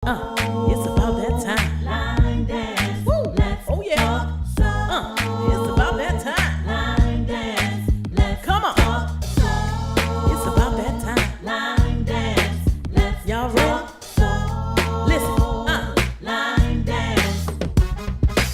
It's about that time. Line dance. Woo! Let's Oh yeah. talk It's about soul. that time. Line dance. Let's Come on. talk It's about soul. that time. Line dance. Let's Y'all ready? talk Listen. soul. Line dance.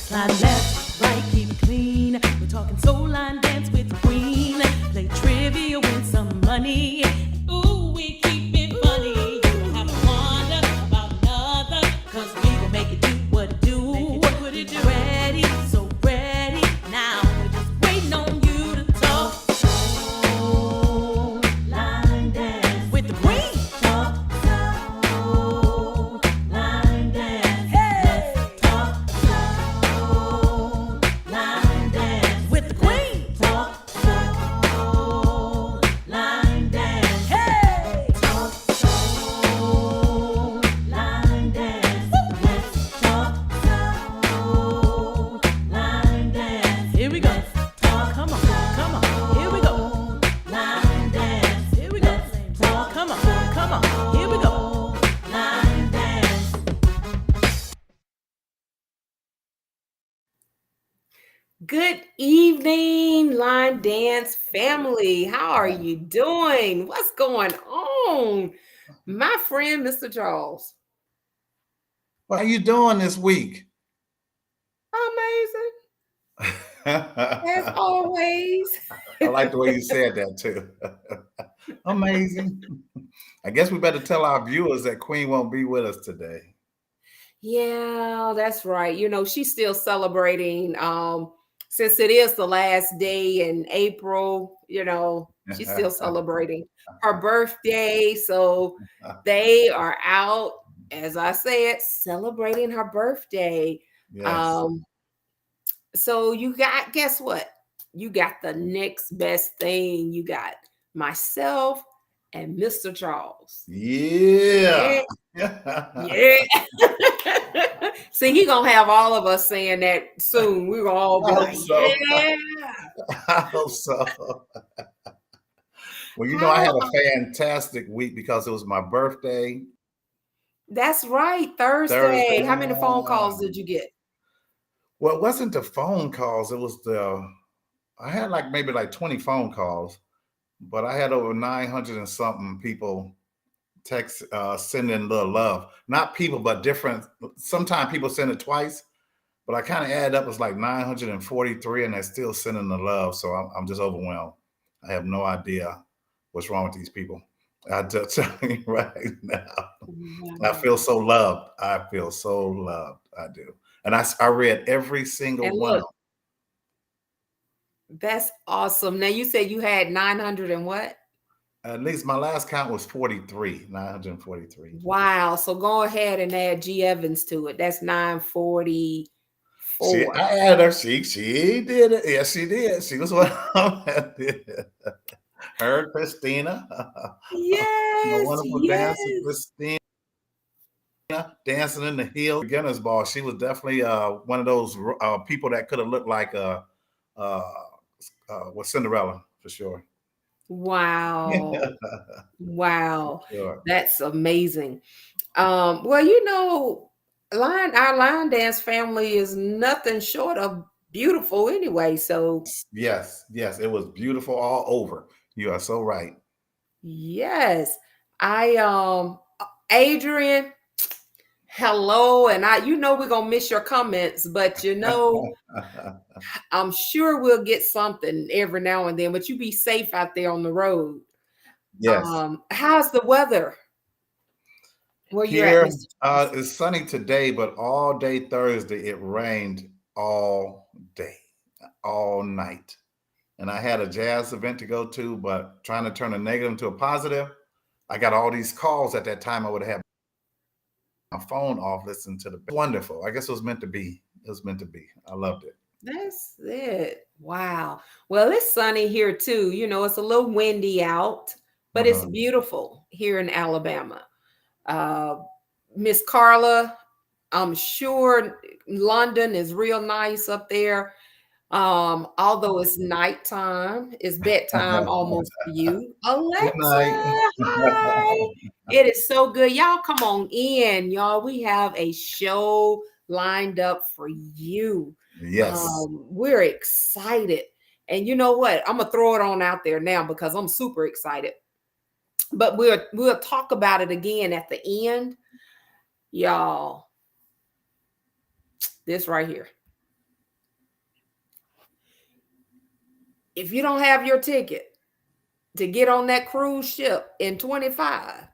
Slide left, right, keep it clean. We're talking soul line dance with the queen. Play trivia, win some money. Ooh, we keep it funny. You don't have to wonder about another, 'cause we gon' make it do what it do. What it do? Ready, so ready. Now we're just waiting on you to talk Soul. Line dance. with the queen. Talk soul. Line dance. Hey, Talk soul. Line dance. with the queen. Talk soul. Line dance. Hey, Talk soul. Line dance. Let's talk soul. Line dance. here we go. Talk Come on, come on. Here we go. line dance. Here we go. Talk Come on, come on. Here we go. line dance. Good evening, Line Dance family. How are you doing? What's going on? My friend, Mr. Charles. Well, how you doing this week? Amazing, as I always. like the way you said that too. Amazing. I guess we better tell our viewers that Queen won't be with us today. Yeah, that's right. She's still celebrating. Since it is the last day in April, she's still celebrating her birthday. So they are out, as I said, celebrating her birthday. Yes. Um, so guess what? You got the next best thing. You got myself and Mr. Charles. Yeah. Yeah. Yeah. See, he gonna have all of us saying that soon. We're gonna all I be hope like, so. yeah. I hope so. Well, I How had a fantastic week because it was my birthday that's right, Thursday. Thursday. How many phone calls did you get? Well, it wasn't the phone calls. It was I had like maybe like 20 phone calls, but I had over 900 and something people text sending little love. Not people, but different. Sometimes people send it twice, but I kind of add up. It's like 943, and they're still sending the love. So I'm just overwhelmed. I have no idea what's wrong with these people. I just tell you right now. I feel Wow. so loved. I feel so loved. I do. And I read every single And one of look, that's awesome. Now you said you had 900 and what? them. At least my last count was 43, 943. Wow. So go ahead and add G Evans to it. That's She, 944. I added her. She did it. Yes, she did. She was one of them that did it. Her, Christina, my Yes, wonderful dancer, yes. Christina, dancing in the hill beginners ball. She was definitely one of those people that could have looked like uh, with Cinderella for sure. Wow. Wow. Sure. That's amazing. Well, our line dance family is nothing short of beautiful anyway. So Yes, yes, it was beautiful all over. You are so right. yes. I Adrian, hello. And we're gonna miss your comments, but I'm sure we'll get something every now and then, but you be safe out there on the road. Yes. How's the weather where you're at, Here, Mr. Charles? it's sunny today, but all day Thursday it rained all day, all night. And I had a jazz event to go to, but trying to turn a negative into a positive, I got all these calls at that time. I would have had my phone off listening to the wonderful. I guess it was meant to be. It was meant to be. I loved it. That's it. Wow. Well, it's sunny here too. It's a little windy out, but it's Uh-huh. beautiful here in Alabama. Uh, Miss Carla, I'm sure London is real nice up there. Although it's nighttime, it's bedtime almost for you. Good night. Alexa, hi. It is so good. Y'all come on in, y'all. We have a show lined up for you. Yes. We're excited. And you know what? I'm gonna throw it on out there now because I'm super excited. But we'll talk about it again at the end. Y'all, this right here. If you don't have your ticket to get on that cruise ship in 25,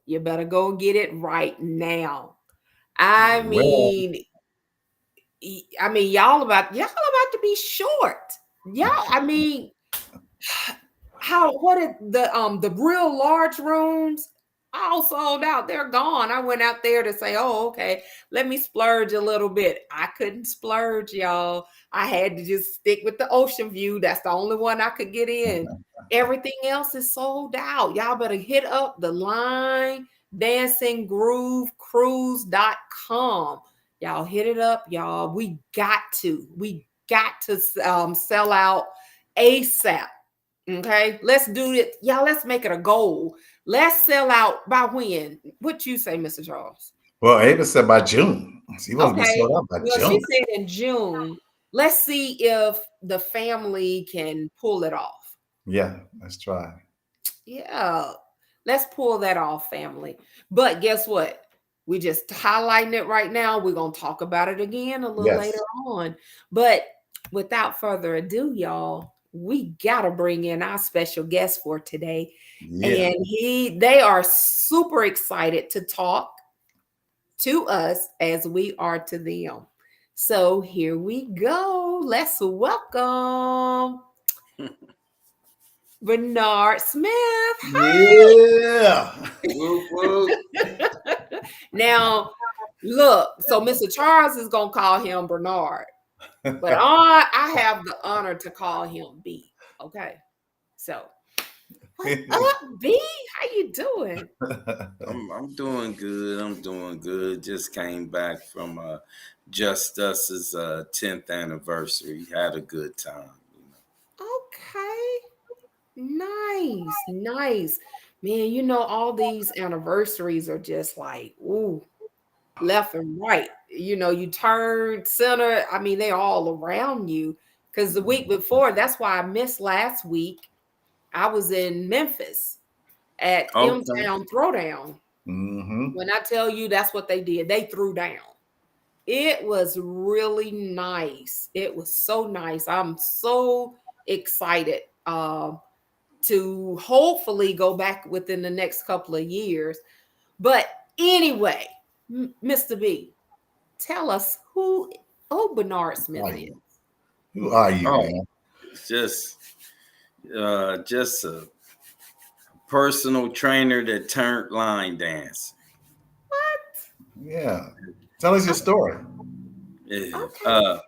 you better go get it right now. I Well, mean, y'all about to be short. Y'all, I mean, what did the real large rooms all sold out? They're gone. I went out there to say, oh, okay, let me splurge a little bit. I couldn't splurge, y'all. I had to just stick with the ocean view. That's the only one I could get in. Everything else is sold out. Y'all better hit up the line dancinggroovecruise.com. Y'all hit it up, y'all. We got to sell out ASAP. Okay, let's do it. Y'all, let's make it a goal. Let's sell out by when? What you say, Mr. Charles? well, Ava said by June. She wants to be Okay. sold out by Well, June. she said in June. Let's see if the family can pull it off. Yeah, let's try. Yeah, let's pull that off, family. But guess what? We just highlighting it right now. We're going to talk about it again a little Yes. later on. But without further ado, y'all, we got to bring in our special guest for today. Yeah. And they are super excited to talk to us as we are to them. So here we go. Let's welcome Bernard Smith. Yeah. Whoop, whoop. Now, look, so Mr. Charles is going to call him Bernard, but I have the honor to call him B. Okay. So, what's up, B? How you doing? I'm doing good. I'm doing good. Just came back from Just Us's 10th anniversary. Had a good time. Okay. Nice. Man, you know, all these anniversaries are just like, ooh, left and right. You know, you turn center. I mean, they're all around you. Because the week before, that's why I missed last week. I was in Memphis at Okay. M-Town Throwdown. Mm-hmm. When I tell you that's what they did, they threw down. It was really nice. It was so nice. I'm so excited to hopefully go back within the next couple of years. But anyway, Mr. B, tell us who Bernard Smith is. Who are you, Oh. man? Just a personal trainer that turned line dancing. Yeah. Tell us your story. Yeah. Okay.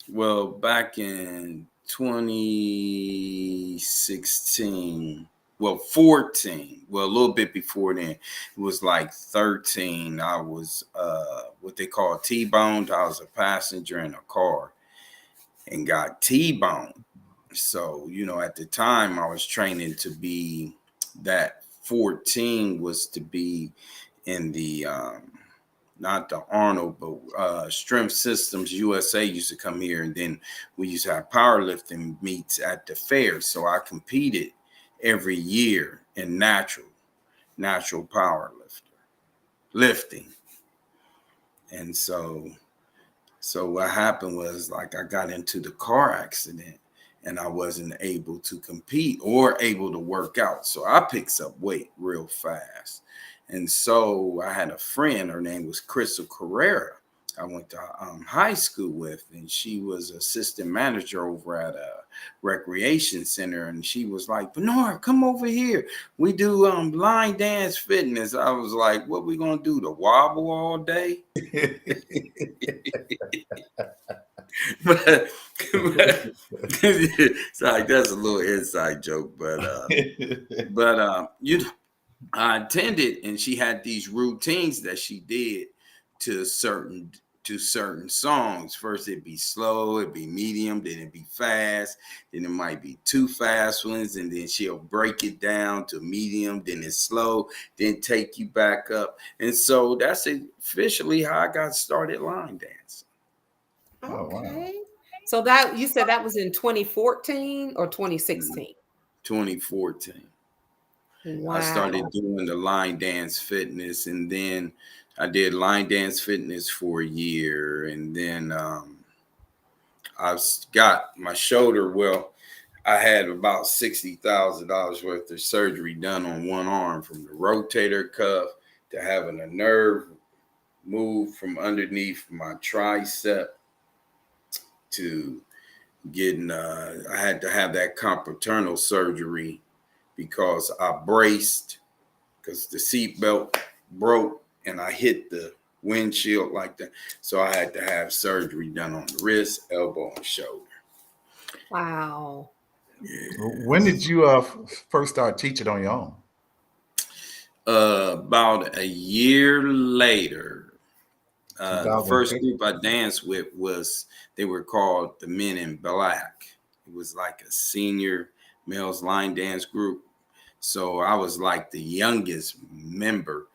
Well, back in 2016, well, 14, well, a little bit before then, it was like 13. I was what they call T-boned. I was a passenger in a car and got T-boned. So, you know, at the time I was training to be that 14 was to be in the not the Arnold, but Strength Systems USA used to come here, and then we used to have powerlifting meets at the fair. So I competed every year in natural lifting. And so what happened was, like, I got into the car accident and I wasn't able to compete or able to work out. So I picked up weight real fast. And so I had a friend, her name was Crystal Carrera. I went to high school with, and she was assistant manager over at a recreation center. And she was like, Bernard, come over here. We do line dance fitness. I was like, what we gonna do, to wobble all day? but it's like, that's a little inside joke, but I attended, and she had these routines that she did to certain to certain songs. First it'd be slow, it'd be medium, then it'd be fast, then it might be two fast ones, and then she'll break it down to medium, then it's slow, then take you back up. And so that's officially how I got started line dancing. Oh, wow. Okay. So that you said that was in 2014 or 2016? 2014. Wow. I started doing the line dance fitness, and then I did line dance fitness for a year, and then I got my shoulder. Well, I had about $60,000 worth of surgery done on one arm, from the rotator cuff to having a nerve moved from underneath my tricep to getting. I had to have that compaternal surgery because I braced because the seat belt broke and I hit the windshield like that. So I had to have surgery done on the wrist, elbow, and shoulder. Wow. Yeah. When did you first start teaching on your own? About a year later, the first 2015? group I danced with they were called the Men in Black. It was like a senior males line dance group. So I was like the youngest member.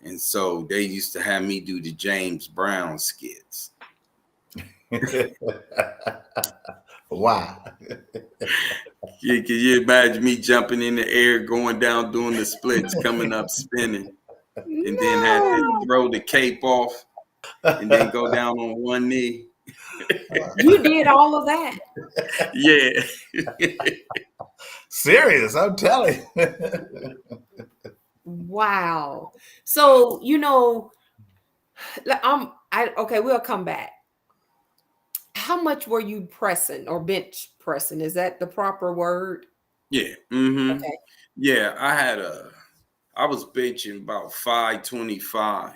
And so they used to have me do the James Brown skits. Wow. Yeah, can you imagine me jumping in the air, going down, doing the splits, coming up, spinning, and then had to throw the cape off and then go down on one knee? You did all of that. Yeah. Wow. I'm telling you. Wow. So, okay, we'll come back. How much were you pressing or bench pressing? Is that the proper word? Yeah. Mm-hmm. Okay. Yeah, I was benching about 525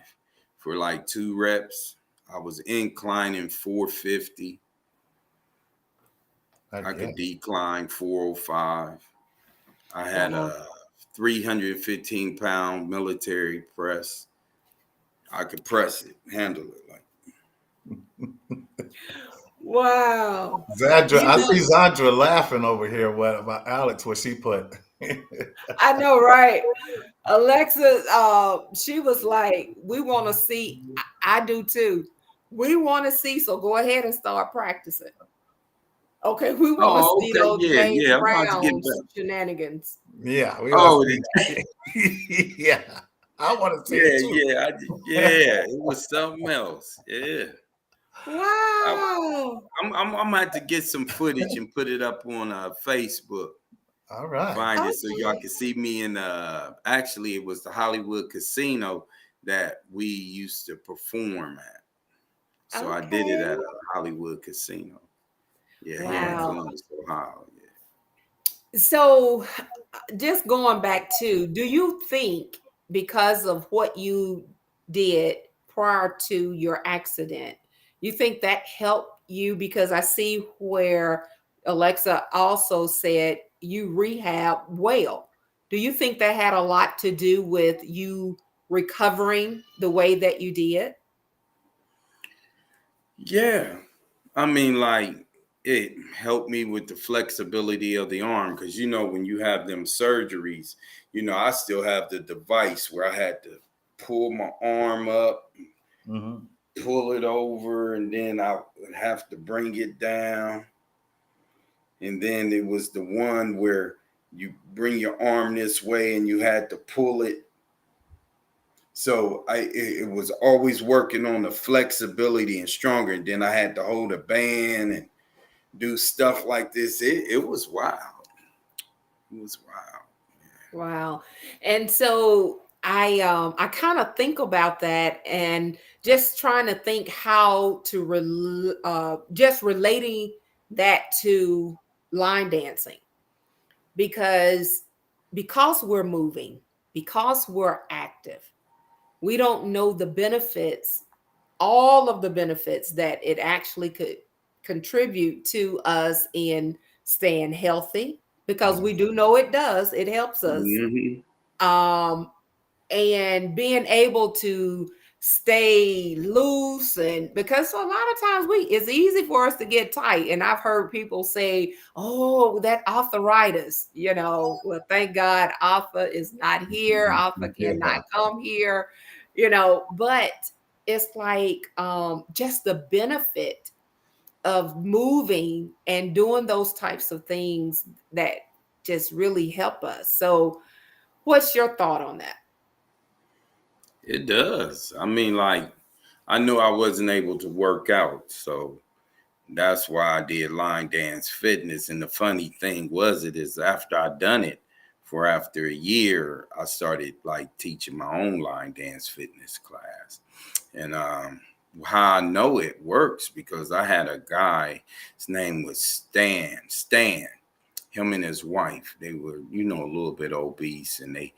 for like 2 reps. I was inclining 450. I could decline 405. I had a 315-pound military press. I could press it, handle it. Wow. Zandra, I see Zandra laughing over here. What about Alex? What she put? I know, right? Alexa, she was like, we want to see. I do too. We want to see. So go ahead and start practicing. Okay, we want to see those James I'm about to get Brown better. shenanigans. Yeah. Yeah. I want to see it too. Yeah. It was something else. Yeah. Wow. I'm gonna have to get some footage and put it up on Facebook. All right. Find it so y'all can see me in. Actually, it was the Hollywood Casino that we used to perform at. So I did it at a Hollywood Casino. Yeah, here in Columbus, Ohio. Yeah. So, just going back to, do you think because of what you did prior to your accident, you think that helped you? Because I see where Alexa also said you rehab well. Do you think that had a lot to do with you recovering the way that you did? Yeah. I mean, like, it helped me with the flexibility of the arm because, when you have them surgeries, I still have the device where I had to pull my arm up, pull it over, and then I would have to bring it down. And then it was the one where you bring your arm this way and you had to pull it. So it was always working on the flexibility and stronger. And then I had to hold a band and do stuff like this. It was wild. It was wild. Yeah. Wow. And so I kind of think about that and just trying to think how to just relating that to line dancing, because we're moving, because we're active, we don't know the benefits, all of the benefits that it actually could contribute to us in staying healthy, because we do know it does. It helps us. And being able to stay loose, and because a lot of times it's easy for us to get tight. And I've heard people say, oh, that arthritis, well, thank God Arthur is not here. Arthur Yeah. cannot come here, but it's like just the benefit of moving and doing those types of things that just really help us. So what's your thought on that? It does. I mean, like, I knew I wasn't able to work out, so that's why I did line dance fitness. And the funny thing is after I done it for after a year, I started like teaching my own line dance fitness class. And how I know it works, because I had a guy, his name was Stan. Him and his wife, they were, a little bit obese, and they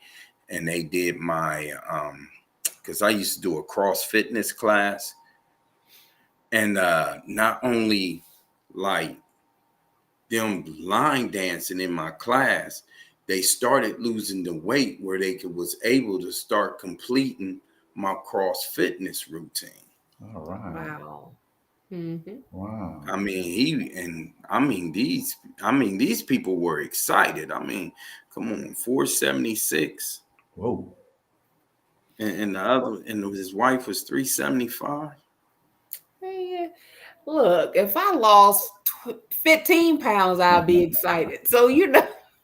did my because I used to do a cross fitness class. And not only like them line dancing in my class, they started losing the weight where was able to start completing my cross fitness routine. All right. Wow. Mm-hmm. Wow. I mean, these people were excited. I mean, come on, 476. Whoa. And his wife was 375. Yeah. Look, if I lost 15 pounds, I'll be excited. So,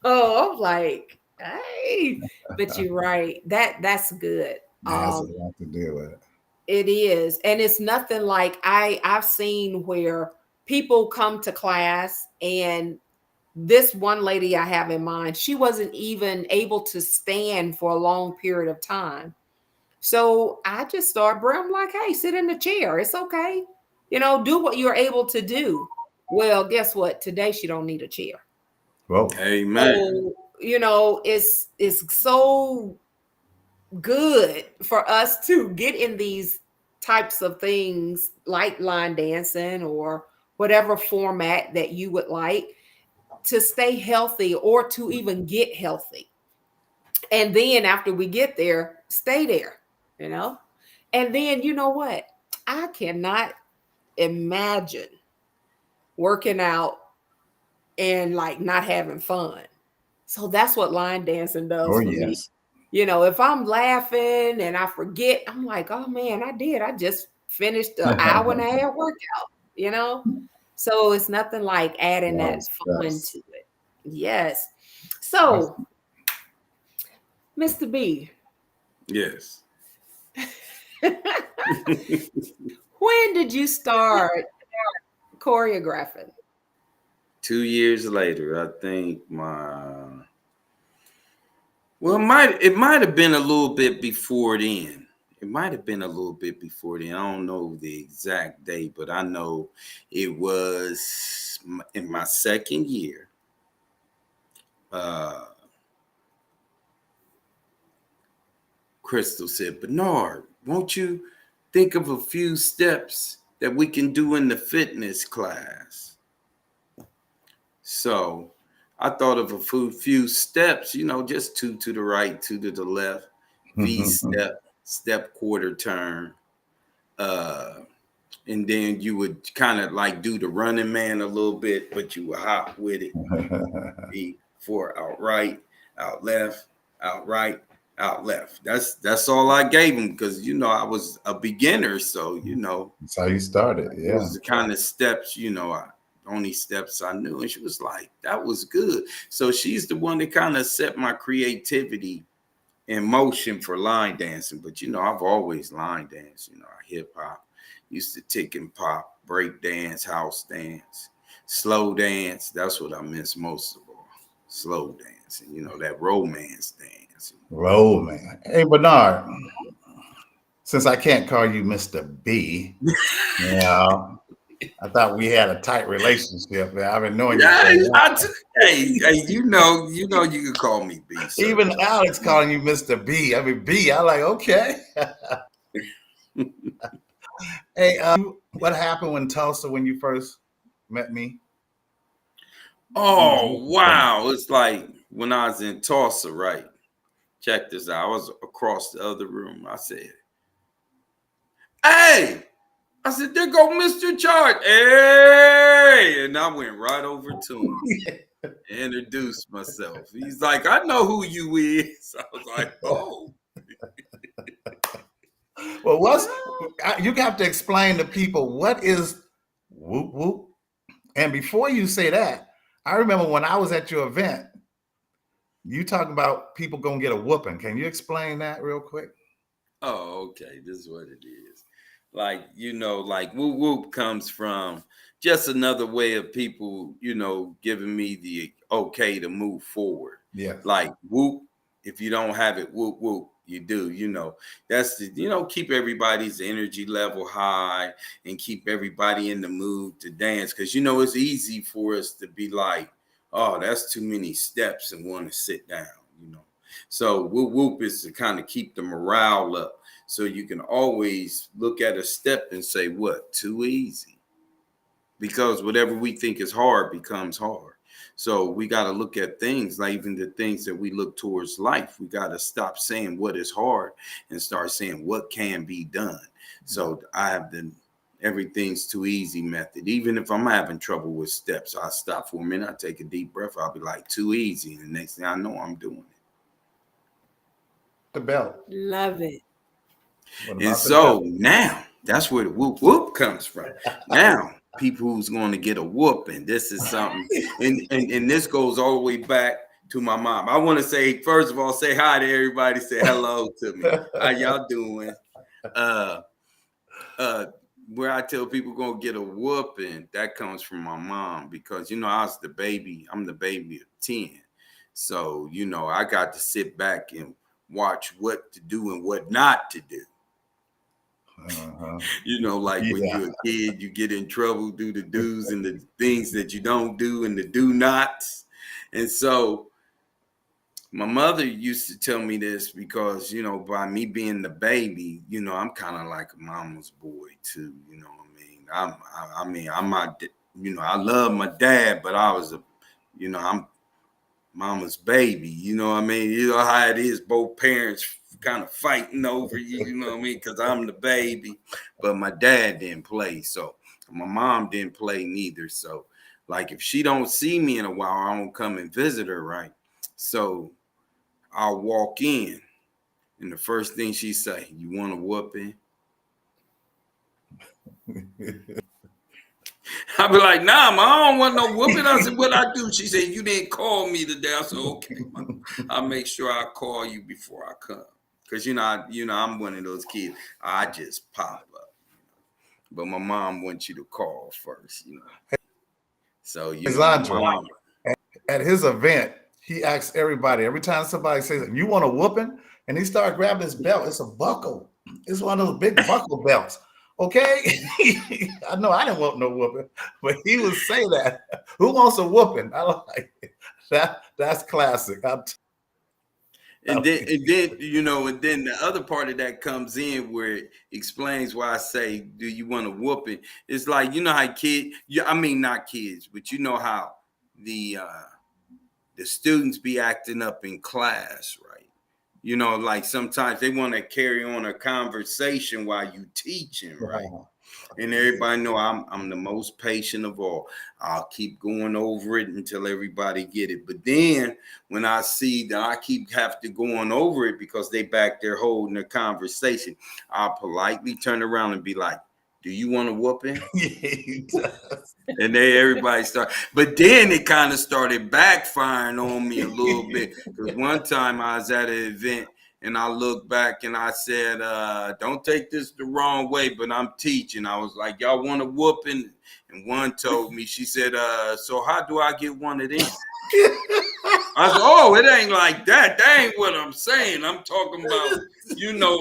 I'm like, hey, but you're right. That's good. That's a lot to deal with. It is. And it's nothing like I've seen where people come to class, and this one lady I have in mind, she wasn't even able to stand for a long period of time. So I just started, I'm like, hey, sit in the chair. It's okay. Do what you're able to do. Well, guess what? Today she don't need a chair. Well, Amen. So, it's so good for us to get in these types of things like line dancing or whatever format that you would like to stay healthy or to even get healthy. And then after we get there, stay there, And then you know what? I cannot imagine working out and like not having fun. So that's what line dancing does for me. If I'm laughing and I forget, I'm like, oh man, I just finished an hour and a half workout, So it's nothing like adding that fun to it. Yes. So, Mr. B. Yes. When did you start choreographing? 2 years later, I think it might have been a little bit before then. I don't know the exact date, but I know it was in my second year. Crystal said, Bernard, won't you think of a few steps that we can do in the fitness class? So I thought of a few steps, just two to the right, two to the left, V step quarter turn. And then you would kind of like do the running man a little bit, but you would hop with it. V, 4 out right, out left, out right, out left. That's all I gave him because I was a beginner, so that's how you started. Yeah, it was the kind of steps only steps I knew. And she was like, that was good. So she's the one that kind of set my creativity in motion for line dancing. But I've always line danced. Hip hop, used to tick and pop, break dance, house dance, slow dance. That's what I miss most of all. Slow dance, and that romance dance. Romance. Hey, Bernard, since I can't call you Mr. B, I thought we had a tight relationship. I've been knowing you. Hey, you can call me B. Sir. Even Alex calling you Mr. B. I mean, B. I like, okay. Hey, what happened in Tulsa when you first met me? Oh, wow. It's like when I was in Tulsa, right? Check this out. I was across the other room. I said, Hey, I said, there go Mr. Charge. Hey, and I went right over to him and introduced myself. He's like, I know who you is. I was like, oh. Well, you have to explain to people what is whoop whoop. And before you say that, I remember when I was at your event, you talking about people gonna get a whooping. Can you explain that real quick? Oh, okay. This is what it is. Like, like whoop whoop comes from just another way of people, giving me the okay to move forward. Yeah. Like whoop, if you don't have it, whoop whoop, you do, that's the, keep everybody's energy level high and keep everybody in the mood to dance. Cause it's easy for us to be like, oh, that's too many steps and want to sit down, So whoop whoop is to kind of keep the morale up. So you can always look at a step and say, what? Too easy. Because whatever we think is hard becomes hard. So we got to look at things, like even the things that we look towards life. We got to stop saying what is hard and start saying what can be done. So I have the everything's too easy method. Even if I'm having trouble with steps, I stop for a minute, I take a deep breath. I'll be like, too easy. And the next thing I know, I'm doing it. The belt. Love it. And so now that's where the whoop whoop comes from. Now, people who's going to get a whooping. This is something, and this goes all the way back to my mom. I want to say, first of all, say hi to everybody. Say hello to me. How y'all doing? Where I tell people gonna get a whooping, that comes from my mom because I was the baby. I'm the baby of 10, so I got to sit back and watch what to do and what not to do. Like when you're a kid, you get in trouble, do the do's and the things that you don't do and the do nots. And so my mother used to tell me this because, by me being the baby, I'm kind of like a mama's boy too. You know what I mean? I'm my, I love my dad, but I was I'm mama's baby. You know what I mean? You know how it is, both parents kind of fighting over you, you know what I mean? Because I'm the baby, but my dad didn't play. So my mom didn't play neither. So like if she don't see me in a while, I don't come and visit her, right? So I'll walk in and the first thing she say, you want a whooping? I'll be like, nah, ma, I don't want no whooping. I said, what I do? She said, you didn't call me today. I said, okay, ma. I'll make sure I call you before I come. Because, I'm one of those kids. I just pop up. But my mom wants you to call first, So, Mom, at his event, he asks everybody, every time somebody says, you want a whooping? And he started grabbing his belt. It's a buckle. It's one of those big buckle belts. Okay. I know I didn't want no whooping, but he would say that. Who wants a whooping? I like it. That's classic. And then the other part of that comes in where it explains why I say, do you want a whooping? It's like, how not kids, but how the students be acting up in class, right? Like sometimes they want to carry on a conversation while you teaching, right? And everybody know I'm the most patient of all. I'll keep going over it until everybody get it. But then when I see that I keep have to going over it because they back there holding a conversation, I'll politely turn around and be like, do you want a whooping? Yeah, he does. And then everybody started. But then it kind of started backfiring on me a little bit. Because one time I was at an event and I looked back and I said, don't take this the wrong way, but I'm teaching. I was like, y'all want a whooping? And one told me, she said, so how do I get one of them? I said, oh, it ain't like that. That ain't what I'm saying. I'm talking about,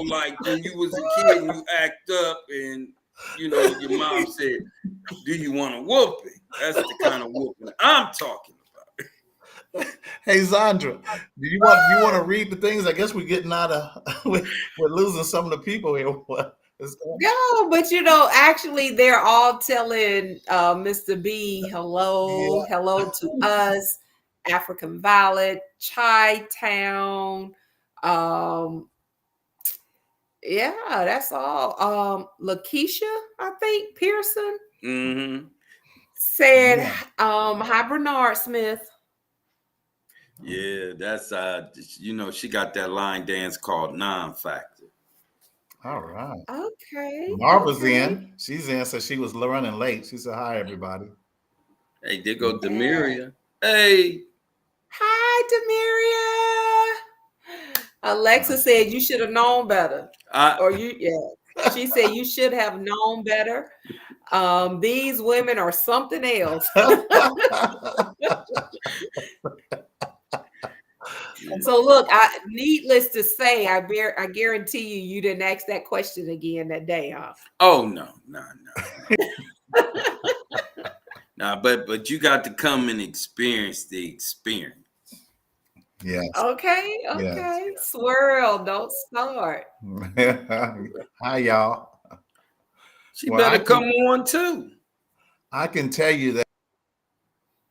like when you was a kid and you act up and, your mom said, do you want a whooping? That's the kind of whooping I'm talking about. Hey, Zandra, do you want to read the things? I guess we're getting out of, we're losing some of the people here. No, but actually they're all telling Mr. B hello to us, African Violet, Chi Town, Yeah, that's all. Lakeisha, I think Pearson Mm-hmm. said, Yeah. hi Bernard Smith. Yeah, that's she got that line dance called Non-Factor. All right. Okay, Marva's okay. in. She's in, so she was running late. She said, "Hi, everybody." Hey, there go Yeah. Demiria. Hey, Hi, Demiria. Alexa said you should have known better. I Or yeah. She said you should have known better. These women are something else. So look, needless to say, I guarantee you, you didn't ask that question again that day, huh? oh no. Nah, but you got to come and experience the experience. Yes, Okay, yes. okay. Swirl, don't start. Hi, y'all. She Well, better come on too. I can tell you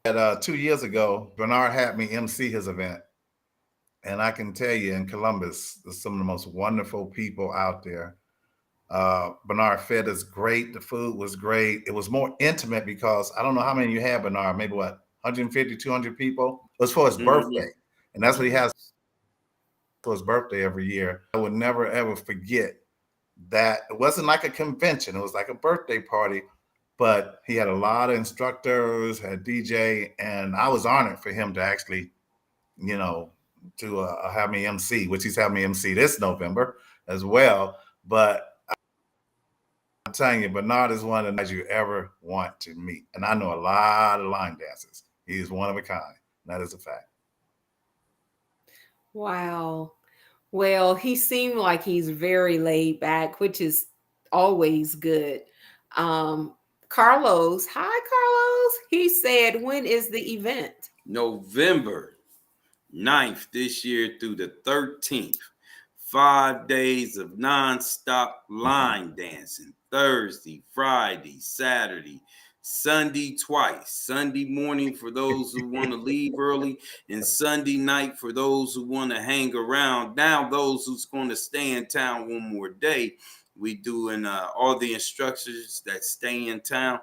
that 2 years ago, Bernard had me MC his event, and I can tell you in Columbus, there's some of the most wonderful people out there. Bernard fed us great. The food was great. It was more intimate because I don't know how many you had, Bernard, maybe what, 150, 200 people? It was for his Mhm. birthday. And that's what he has for his birthday every year. I would never, ever forget that. It wasn't like a convention, it was like a birthday party. But he had a lot of instructors, had DJ, and I was honored for him to actually, you know, to have me MC, which he's having me MC this November as well. But I'm telling you, Bernard is one of the guys you ever want to meet. And I know a lot of line dancers. He's one of a kind. That is a fact. Wow. Well, he seemed like he's very laid back, which is always good. Um, Carlos, hi Carlos. He said, when is the event? November 9th this year through the 13th. 5 days of nonstop line dancing. Thursday, Friday, Saturday, Sunday twice. Sunday morning for those who want to leave early, and Sunday night for those who want to hang around. Now, those who's going to stay in town one more day, we doing all the instructors that stay in town.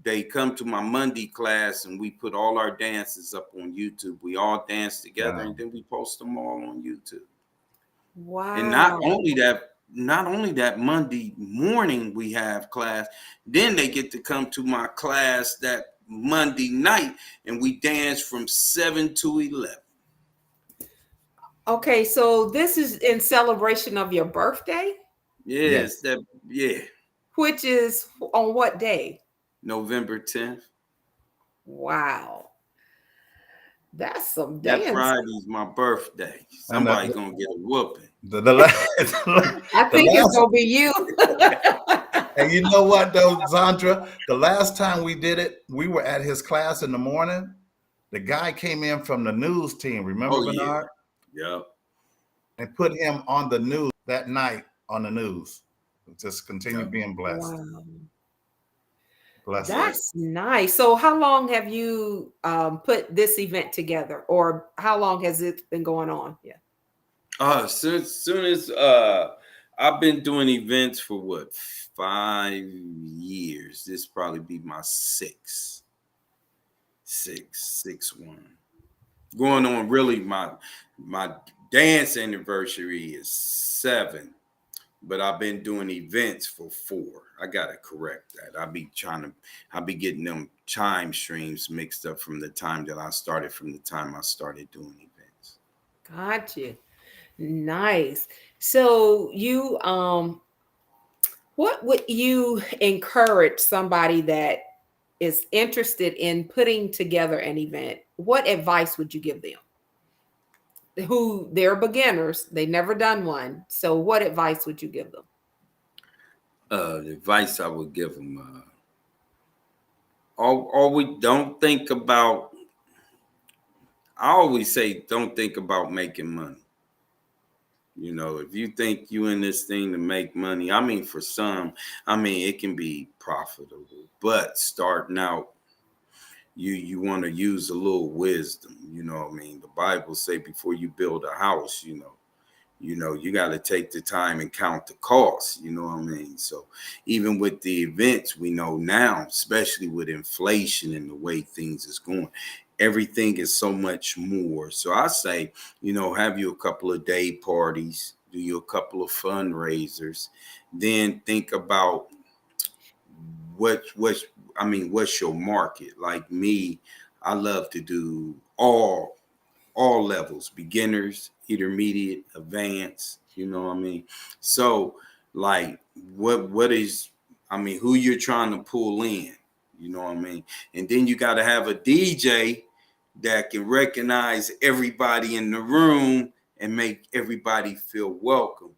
They come to my Monday class and we put all our dances up on YouTube. We all dance together Wow. and then we post them all on YouTube. And Wow. not only that Monday morning we have class, then they get to come to my class that Monday night and we dance from 7 to 11. Okay, so this is in celebration of your birthday, Yes, yeah, which is on what day? November 10th. Wow. That's some That dance. Friday's my birthday. And Somebody gonna get a whooping. the last, I think it's gonna be you. and you know what though, Zandra? The last time we did it, we were at his class in the morning. The guy came in from the news team. Remember Oh yeah. Bernard? Yep. And put him on the news that night on the news. Just continue Yep. being blessed. Wow. Blessed. That's nice. So how long have you put this event together, or how long has it been going on? Yeah. Soon as I've been doing events for what, 5 years. This probably be my six one. Going on really my dance anniversary is 7, but I've been doing events for 4. I gotta correct that. I be getting them time streams mixed up from the time that I started, from the time I started doing events. Gotcha. Nice. So you what would you encourage somebody that is interested in putting together an event? What advice would you give them? Who they're beginners, they never done one. So what advice would you give them? The advice I would give them, always don't think about. I always say, don't think about making money. You know, if you think you in this thing to make money, I mean, for some, I mean, it can be profitable, but starting out, you want to use a little wisdom. You know what I mean? The Bible say before you build a house, You know, you got to take the time and count the costs. You know what I mean? So even with the events, we know now, especially with inflation and the way things is going, everything is so much more. So I say, you know, have you a couple of day parties, do you a couple of fundraisers, then think about what's your market. Like me, I love to do all levels, beginners, intermediate, advanced, you know what I mean? So like what is, I mean, who you're trying to pull in, you know what I mean? And then you got to have a DJ that can recognize everybody in the room and make everybody feel welcome.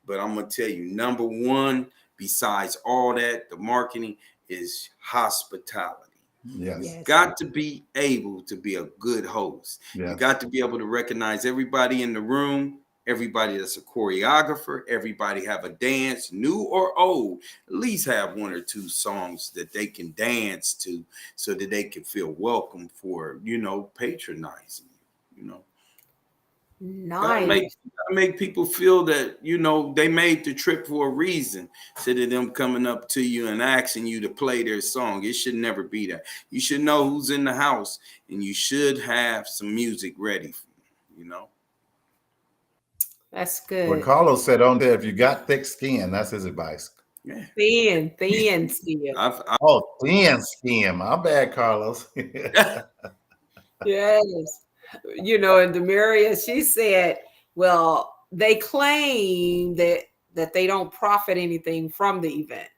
But I'm going to tell you, number one, besides all that, the marketing is hospitality. Yes. Yes. Got to be able to be a good host. Yes. You got to be able to recognize everybody in the room, everybody that's a choreographer, everybody have a dance, new or old, at least have one or two songs that they can dance to so that they can feel welcome for, you know, patronizing, you know. Gotta Nice. make people feel that, you know, they made the trip for a reason, instead of them coming up to you and asking you to play their song. It should never be that. You should know who's in the house, and you should have some music ready for them, you know. That's What good. Carlos said on there, if you got thick skin, that's his advice. Yeah. Thin skin. Oh, thin skin. My bad, Carlos. Yes. You know, and Demaria, she said, well, they claim that they don't profit anything from the event.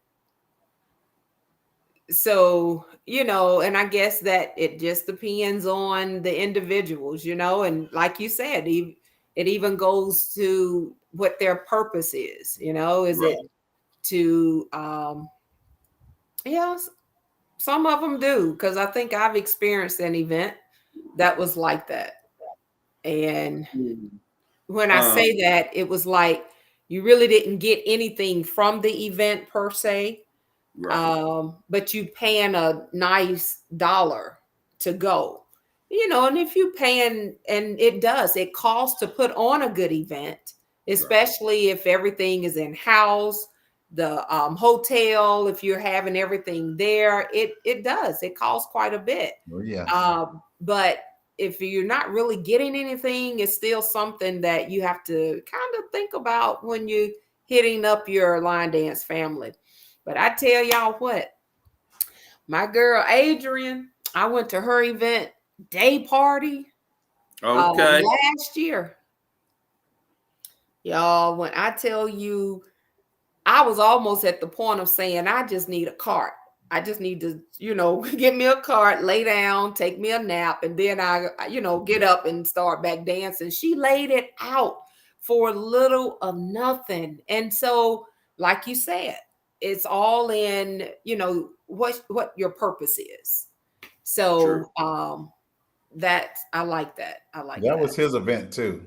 So, you know, and I guess that it just depends on the individuals, you know, and like you said, it even goes to what their purpose is, you know, is Right. it to yeah, some of them do, because I think I've experienced an event that was like that. And when I say that, it was like you really didn't get anything from the event per se, Right. but you paying a nice dollar to go, you know. And if you paying, and it costs to put on a good event, especially if everything is in house, the hotel, if you're having everything there, it costs quite a bit. Oh, yeah. But if you're not really getting anything, it's still something that you have to kind of think about when you're hitting up your line dance family. But I tell y'all what, my girl Adrian, I went to her event day party Okay. last year. Y'all, when I tell you, I was almost at the point of saying, I just need a cart. I just need to, you know, get me a cart, lay down, take me a nap, and then I, you know, get up and start back dancing. She laid it out for little of nothing. And so, like you said, it's all in, you know, what your purpose is. So that I like that. I like that. That was his event too.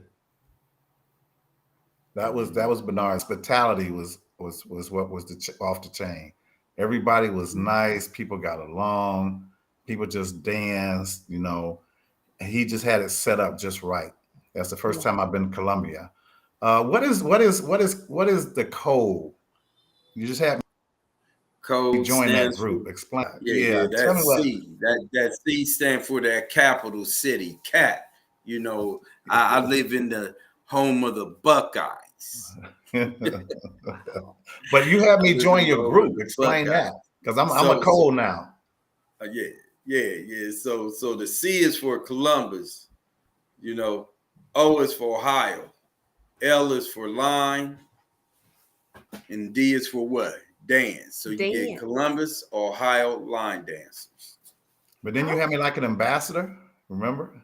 That was Bernard's. Hospitality was what was off the chain. Everybody was nice. People got along. People just danced. You know, and he just had it set up just right. That's the first time I've been to Colombia. What is the code? You just have me Code join that stands group. for, Explain. yeah, Tell me that's what. C. That C stand for that capital city, CAT. You know, I live in the home of the Buckeyes. But you have me join your Home of group. the Explain Buckeyes. that, because I'm a code now. Yeah. So the C is for Columbus. You know, O is for Ohio, L is for line, and D is for what? Dance. So you get Dance. Columbus, Ohio line dancers. But then you have me like an ambassador. Remember?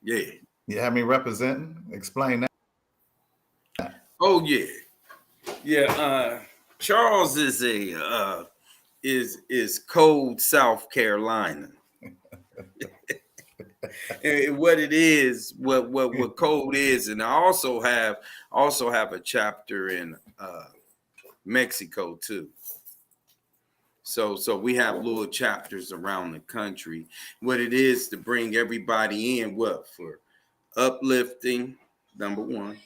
Yeah. You have me representing. Explain that. Oh yeah. Charles is a is Cold, South Carolina. And what it is, what Cold is, and I also have a chapter in Mexico too. So we have little chapters around the country. What it is to bring everybody in, what, for uplifting, number one,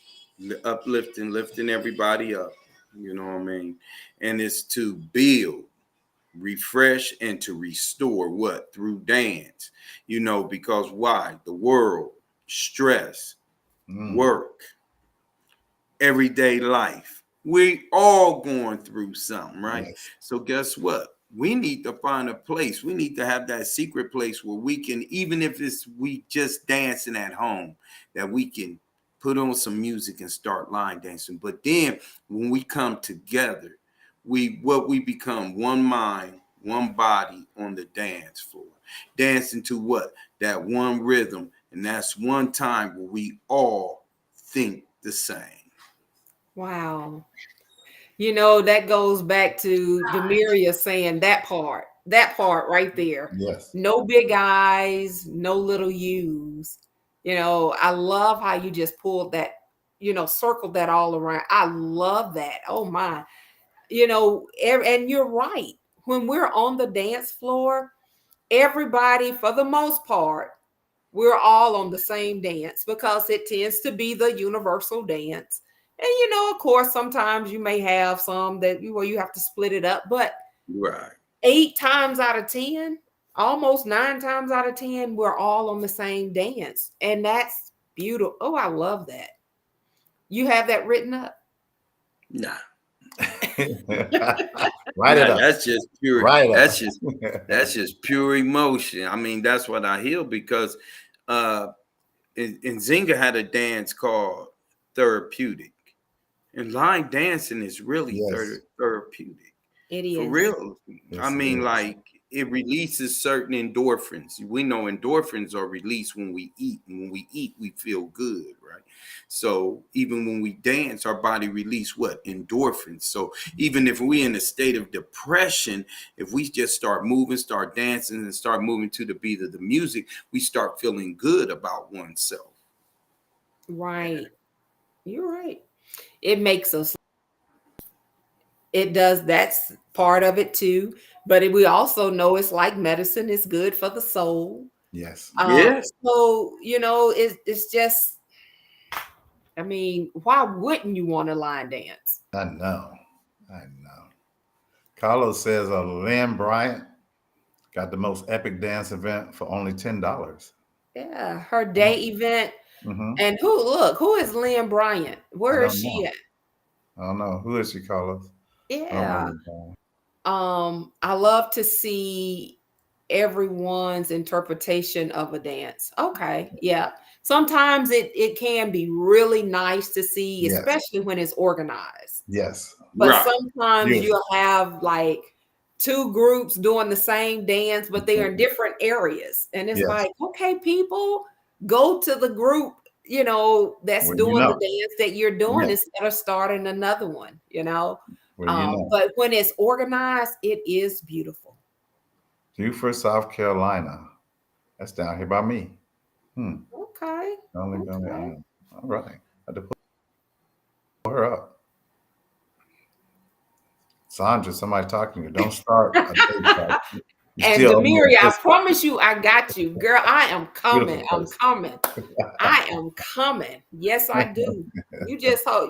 uplifting, lifting everybody up. You know what I mean? And it's to build, refresh, and to restore what? Through dance. You know, because why? The world, stress, work, everyday life. We all going through something, right? Yes. So guess what? We need to find a place. We need to have that secret place where we can, even if it's we just dancing at home, that we can put on some music and start line dancing. But then when we come together, we become one mind, one body on the dance floor. Dancing to what? That one rhythm. And that's one time where we all think the same. Wow. You know, that goes back to Demiria saying that part right there. Yes. No big eyes, no little U's. You know, I love how you just pulled that, circled that all around. I love that. Oh my. And you're right. When we're on the dance floor, everybody, for the most part, we're all on the same dance because it tends to be the universal dance. And of course, sometimes you may have some that you have to split it up, but Right. 8 times out of 10, almost 9 times out of 10, we're all on the same dance. And that's beautiful. Oh, I love that. You have that written up? Nah. Write it up. That's just pure. Write it That's up. that's just pure emotion. I mean, that's what I hear because and Zinga had a dance called Therapeutic. And line dancing is really Yes. therapeutic. It is. For real. Yes, I it mean, is. like it releases certain endorphins. We know endorphins are released when we eat. And when we eat, we feel good, right? So even when we dance, our body release what? Endorphins. So even if we in a state of depression, if we just start moving, start dancing, and start moving to the beat of the music, we start feeling good about oneself. Right. You're right. It makes us. It does. That's part of it too. But we also know it's like medicine. It's good for the soul. Yes. Yes. So it's just. I mean, why wouldn't you want to line dance? I know. I know. Carlos says Lynn Bryant got the most epic dance event for only $10. Yeah, her day event. Mm-hmm. And who is Lynn Bryant? Where is she at? I don't know. Who is she, Carlos? Yeah. I love to see everyone's interpretation of a dance. Okay. Yeah. Sometimes it can be really nice to see, Yes. especially when it's organized. Yes. But Right. sometimes Yeah. you'll have like 2 groups doing the same dance, but they are in different areas. And it's Yes. like, okay, people, go to the group, that's Well, doing the dance that you're doing Yes. instead of starting another one, Well, you know. But when it's organized, it is beautiful. Beaufort, South Carolina. That's down here by me. Okay. Only, Okay. all right. I had to pull her up. Sandra, somebody talking to you. Don't start. And Demiria, I promise you, I got you, girl. I am coming. Beautiful I'm person. coming. I am coming. Yes, I do. You just hold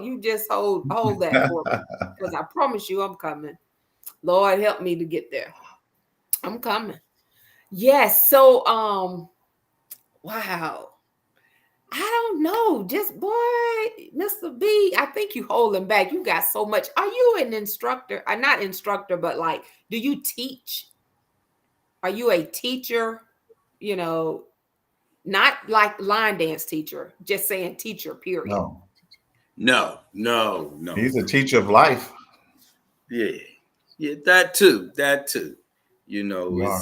that for me, because I promise you, I'm coming. Lord, help me to get there. I'm coming. Yes. So, wow. I don't know. Just boy, Mr. B, I think you holding back. You got so much. Are you an instructor? Not instructor, but like, do you teach? Are you a teacher? Not like line dance teacher, just saying teacher, period. No. No. He's a teacher of life. Yeah, that too. Wow.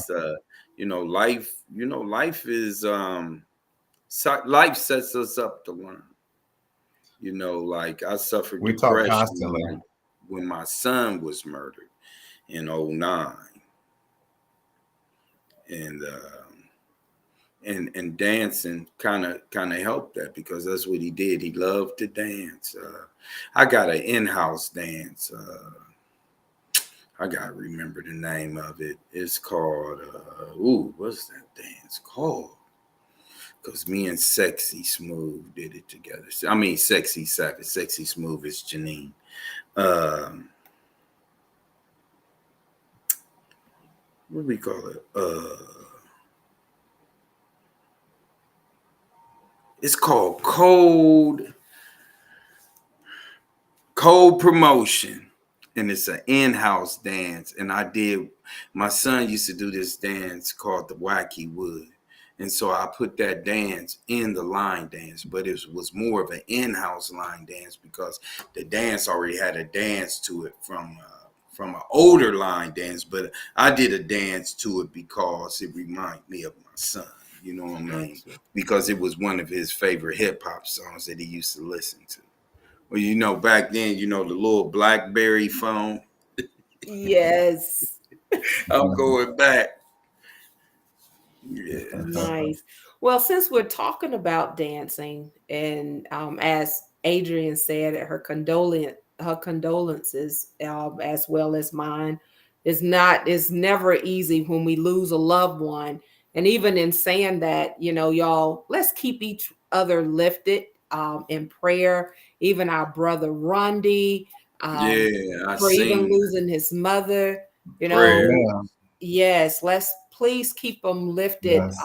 It's life. Life is life sets us up to learn. Like I suffered We talk depression constantly. when my son was murdered in 2009, and dancing kind of helped that, because that's what he did. He loved to dance. I got an in-house dance. I gotta remember the name of it. It's called what's that dance called? because me and Sexy Smooth did it together. I mean, Sexy Savage, Sexy Smooth is Janine. What do we call it? It's called Cold Promotion, and it's an in-house dance. And my son used to do this dance called the Wacky Wood. And so I put that dance in the line dance, but it was more of an in-house line dance because the dance already had a dance to it from an older line dance. But I did a dance to it because it reminded me of my son. You know what I mean? Because it was one of his favorite hip hop songs that he used to listen to. Well, you know, back then, you know, the little BlackBerry phone. Yes. I'm going back. Yeah. Nice. Well, since we're talking about dancing, and as Adrian said, her condolences, as well as mine, is never easy when we lose a loved one. And even in saying that, you know, y'all, let's keep each other lifted in prayer. Even our brother Rondi, I for even seen losing his mother, you know. prayer. Yeah. Yes, let's please keep them lifted Yes.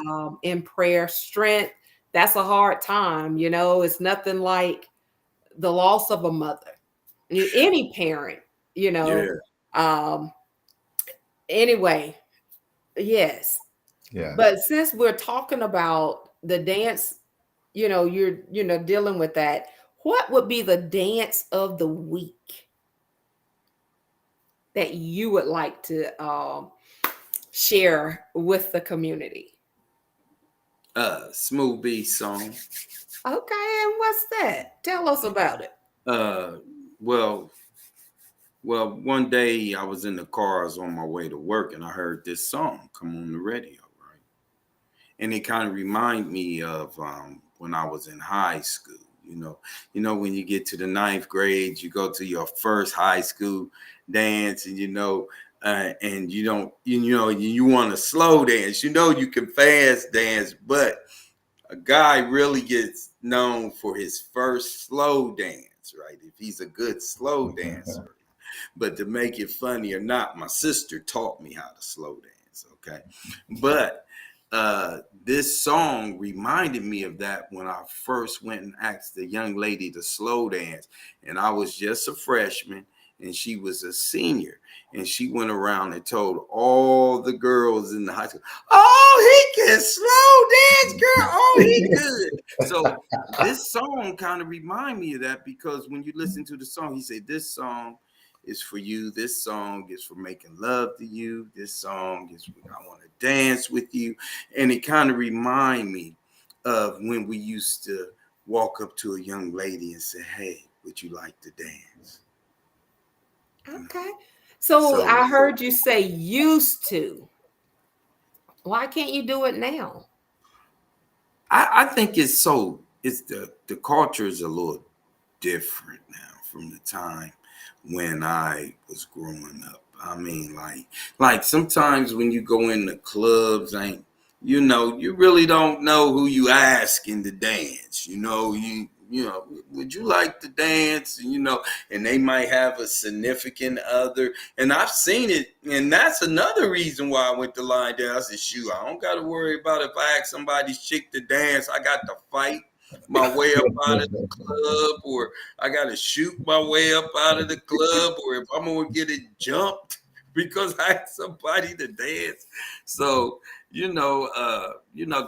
in prayer. Strength. That's a hard time, you know. It's nothing like the loss of a mother, any parent, you know. Anyway, yes. Yeah. But since we're talking about the dance, you know, you're dealing with that. What would be the dance of the week that you would like to share with the community? Smooth B song. Okay, and what's that? Tell us about it. Well, one day I was in the car, I was on my way to work, and I heard this song come on the radio, right? And it kind of reminded me of when I was in high school. You know, when you get to the 9th grade, you go to your first high school dance, and and you want to slow dance. You know, you can fast dance, but a guy really gets known for his first slow dance, right? If he's a good slow dancer. But to make it funny or not, my sister taught me how to slow dance, okay? But this song reminded me of that when I first went and asked the young lady to slow dance. And I was just a freshman and she was a senior. And she went around and told all the girls in the high school, "Oh, he can slow dance, girl. Oh, he good." So this song kind of remind me of that, because when you listen to the song, he said, "This song is for you. This song is for making love to you. This song is I want to dance with you." And it kind of remind me of when we used to walk up to a young lady and say, "Hey, would you like to dance?" Okay. So I heard you say used to. Why can't you do it now? I think it's the culture is a little different now from the time when I was growing up. I mean, like sometimes when you go in the clubs, you really don't know who you asking to dance. You know, would you like to dance? And they might have a significant other. And I've seen it, and that's another reason why I went to line dance. I said, shoot, I don't got to worry about if I ask somebody's chick to dance. I got to fight my way up out of the club, or I got to shoot my way up out of the club, or if I'm going to get it jumped because I asked somebody to dance. So,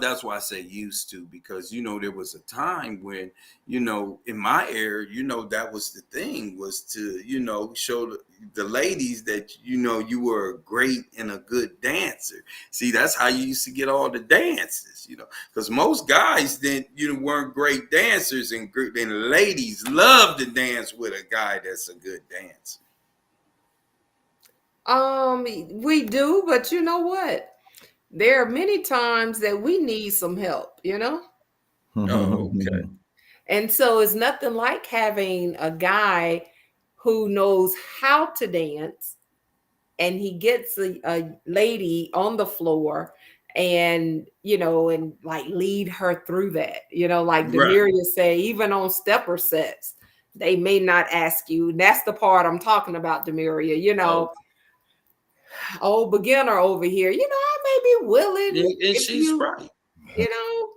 that's why I say used to, because, there was a time when, in my era, that was the thing, was to, show the ladies that, you were a great and a good dancer. See, that's how you used to get all the dances, because most guys then, weren't great dancers, and ladies love to dance with a guy that's a good dancer. We do, but you know what? There are many times that we need some help, Oh, okay. And so it's nothing like having a guy who knows how to dance, and he gets a lady on the floor and and like lead her through that. Like Right. Demiria say, even on stepper sets, they may not ask you. And that's the part I'm talking about, Demiria. Oh, Old beginner over here. I may be willing and if she's right. you know.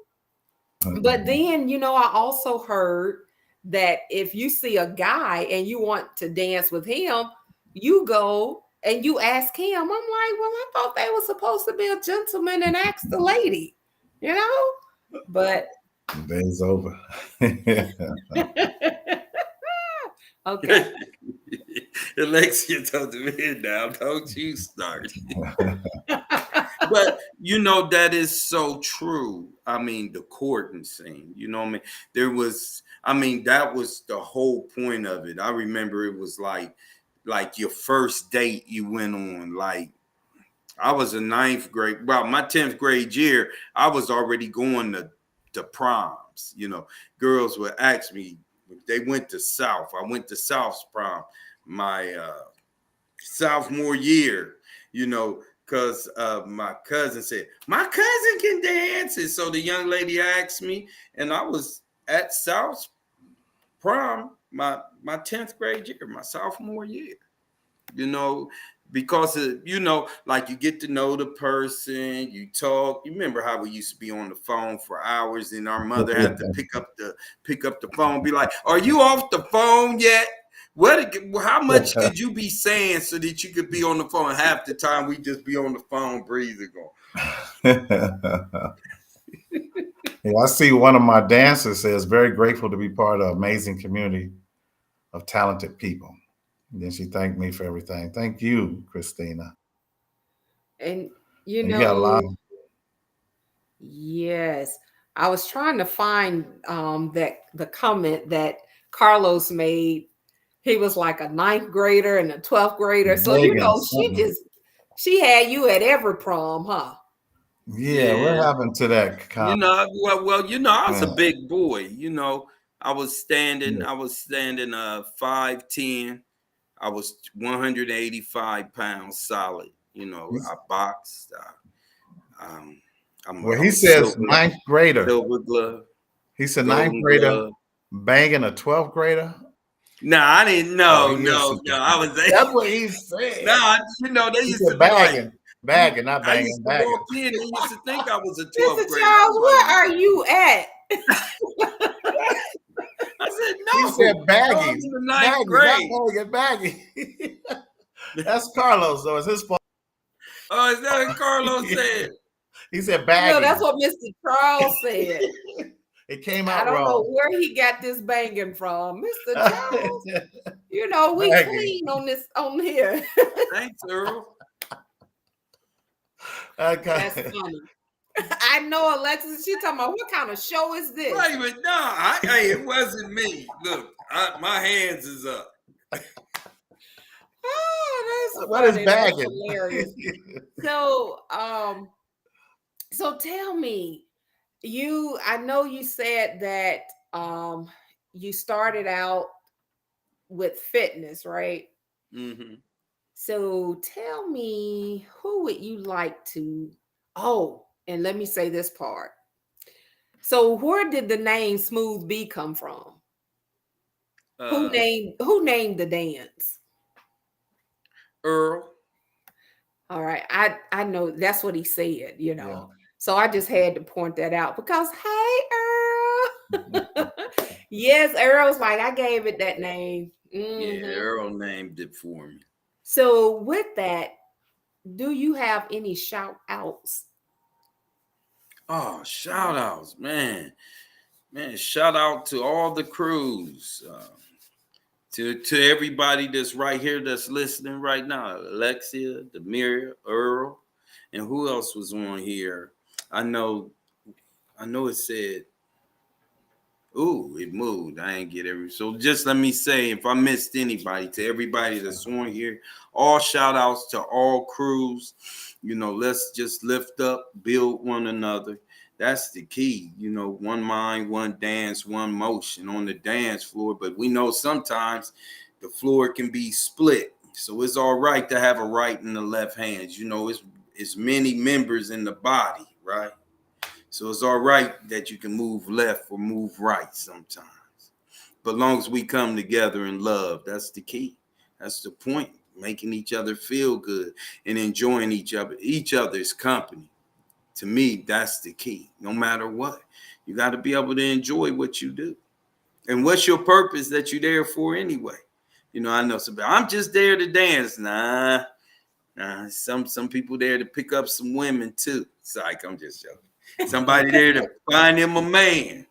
But then, I also heard that if you see a guy and you want to dance with him, you go and you ask him. I'm like, well, I thought they were supposed to be a gentleman and ask the lady, But Day's over. okay. Alexia told me now, don't you start. But that is so true. I mean, the courting scene, what I mean? That was the whole point of it. I remember it was like your first date you went on. Like, I was in ninth grade. Well, my 10th grade year, I was already going to proms. Girls would ask me, they went to South. I went to South's prom my sophomore year, because my cousin said, my cousin can dance. And so the young lady asked me, and I was at South's prom my 10th grade year, my sophomore year, because like you get to know the person, you talk. You remember how we used to be on the phone for hours, and our mother had to pick up the phone, be like, are you off the phone yet? How much could you be saying so that you could be on the phone? Half the time we just be on the phone breathing on. Yeah, I see one of my dancers says, very grateful to be part of an amazing community of talented people. And then she thanked me for everything. Thank you, Christina. And You got a lot. Yes, I was trying to find that the comment that Carlos made. He was like a ninth grader and a 12th grader. So she had you at every prom, huh? Yeah, what happened to that comment? I was a big boy. I was standing 5'10". I was 185 pounds solid. I boxed. He says ninth grader. Silver glove. He said ninth grader glove. Banging a 12th grader. No, I didn't know. No. I was there. That's what he said. No, they used to bagging, not banging. I used to walk in. They used to think I was a 12th grader. Charles, where are you at? I said no. He said baggy. In the ninth grade. Baggy. That's Carlos, though. It's his fault. Oh, is that what Carlos said? He said baggy. No, that's what Mr. Charles said. It came out wrong. I don't know wrong. where he got this banging from, Mr. Charles. We clean on here. Thanks, Earl. That's funny. I know, Alexis. She talking about what kind of show is this? Wait, but no, it wasn't me. Look, my hands is up. Oh, that's what is bagging? Hilarious. So tell me. I know you said that you started out with fitness, right? Mm-hmm. So tell me, who would you like to? Oh, and let me say this part. So where did the name Smooth B come from? Who named the dance? Earl. All right, I know that's what he said. Yeah. So I just had to point that out because, hey, Earl. Yes, Earl's like, I gave it that name. Mm-hmm. Yeah, Earl named it for me. So with that, do you have any shout outs? Oh, shout outs, man. Shout out to all the crews. To everybody that's right here that's listening right now. Alexia, Demiria, Earl, and who else was on here? I know it said, ooh, it moved. I ain't get every. So just let me say, if I missed anybody, to everybody that's on here, all shout outs to all crews. Let's just lift up, build one another. That's the key. One mind, one dance, one motion on the dance floor. But we know sometimes the floor can be split. So it's all right to have a right and a left hand. is many members in the body, right? So it's all right that you can move left or move right sometimes. But long as we come together in love, that's the key. That's the point. Making each other feel good and enjoying each other's company. To me, that's the key. No matter what, you got to be able to enjoy what you do. And what's your purpose that you're there for anyway? You know, I know somebody, I'm just there to dance. Nah. Some people there to pick up some women too. Psych, I'm just joking. Somebody there to find him a man.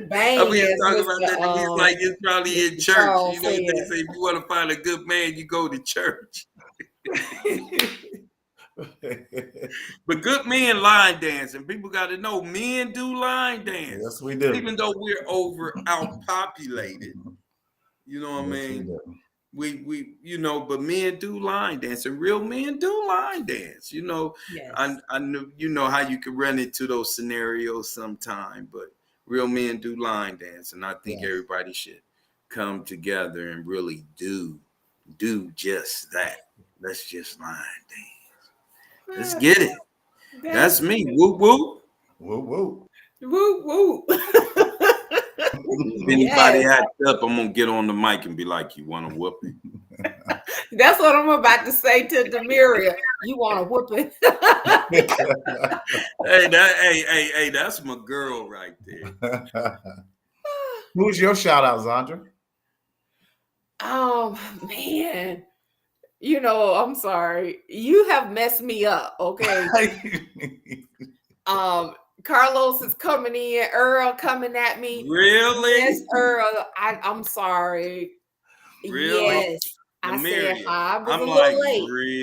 Bang, I mean, as talking about Mr. that. He's like, it's probably in church. Charles You know, they said. say if you want to find a good man, you go to church. But good men line dance, and people got to know men do line dance. Yes, we do. Even though we're outpopulated, you know what I Yes, mean? we do. We you know, but men do line dance, and real men do line dance. You know, Yes. I know you know how you can run into those scenarios sometime, but real men do line dance, and I think Yes. everybody should come together and really do just that. Let's just line dance. Let's get it. That's me. Whoop whoop. Woo woo. Woo woo. If anybody acts up, I'm gonna get on the mic and be like, "You want to whoop it?" That's what I'm about to say to Demiria. You want to whoop it? Hey, that's my girl right there. Who's your shout out, Zandra? Oh man. You know, I'm sorry. You have messed me up, okay? Carlos is coming in, Earl coming at me. Really? Yes, Earl. I'm sorry. Really? Yes. I Lemuria. said hi. I was I'm a little like, late,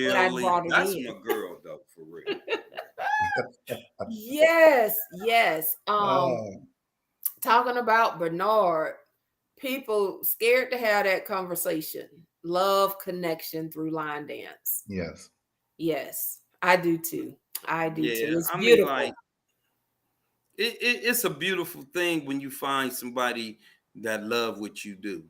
but I really? brought it That's in. my girl, though, for real. Yes. Oh, Talking about Bernard, people scared to have that conversation. Love connection through line dance. yes. Yes, I do too. I do too. Yeah, It's I mean, beautiful. like, it's a beautiful thing when you find somebody that love what you do.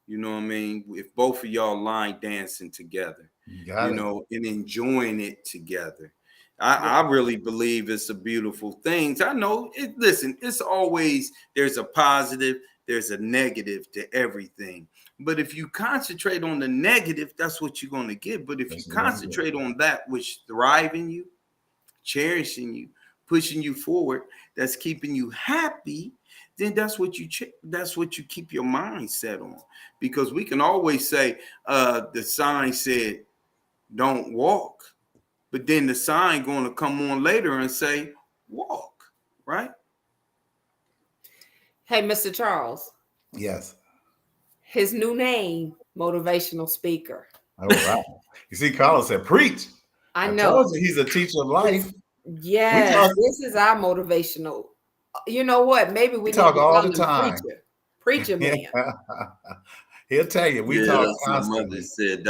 You know what I mean? If both of y'all line dancing together, Got you it. know, and enjoying it together. I really believe it's a beautiful thing. I know it. Listen, it's always there's a positive, there's a negative to everything. But if you concentrate on the negative, that's what you're going to get. But if That's you what I'm concentrate on that which thriving you, cherishing you, pushing you forward, that's keeping you happy, then that's what you keep your mind set on. Because we can always say the sign said don't walk, but then the sign going to come on later and say walk, right? Hey, Mr. Charles, Yes. his new name, motivational speaker. All right. You see, Carlos said, preach. I I know. told you he's a teacher of life. Yes, talk- this is our motivational. You know what? Maybe we need talk to all call the him time. Preacher man. He'll tell you. We Yeah, talk that's what my constantly. mother said.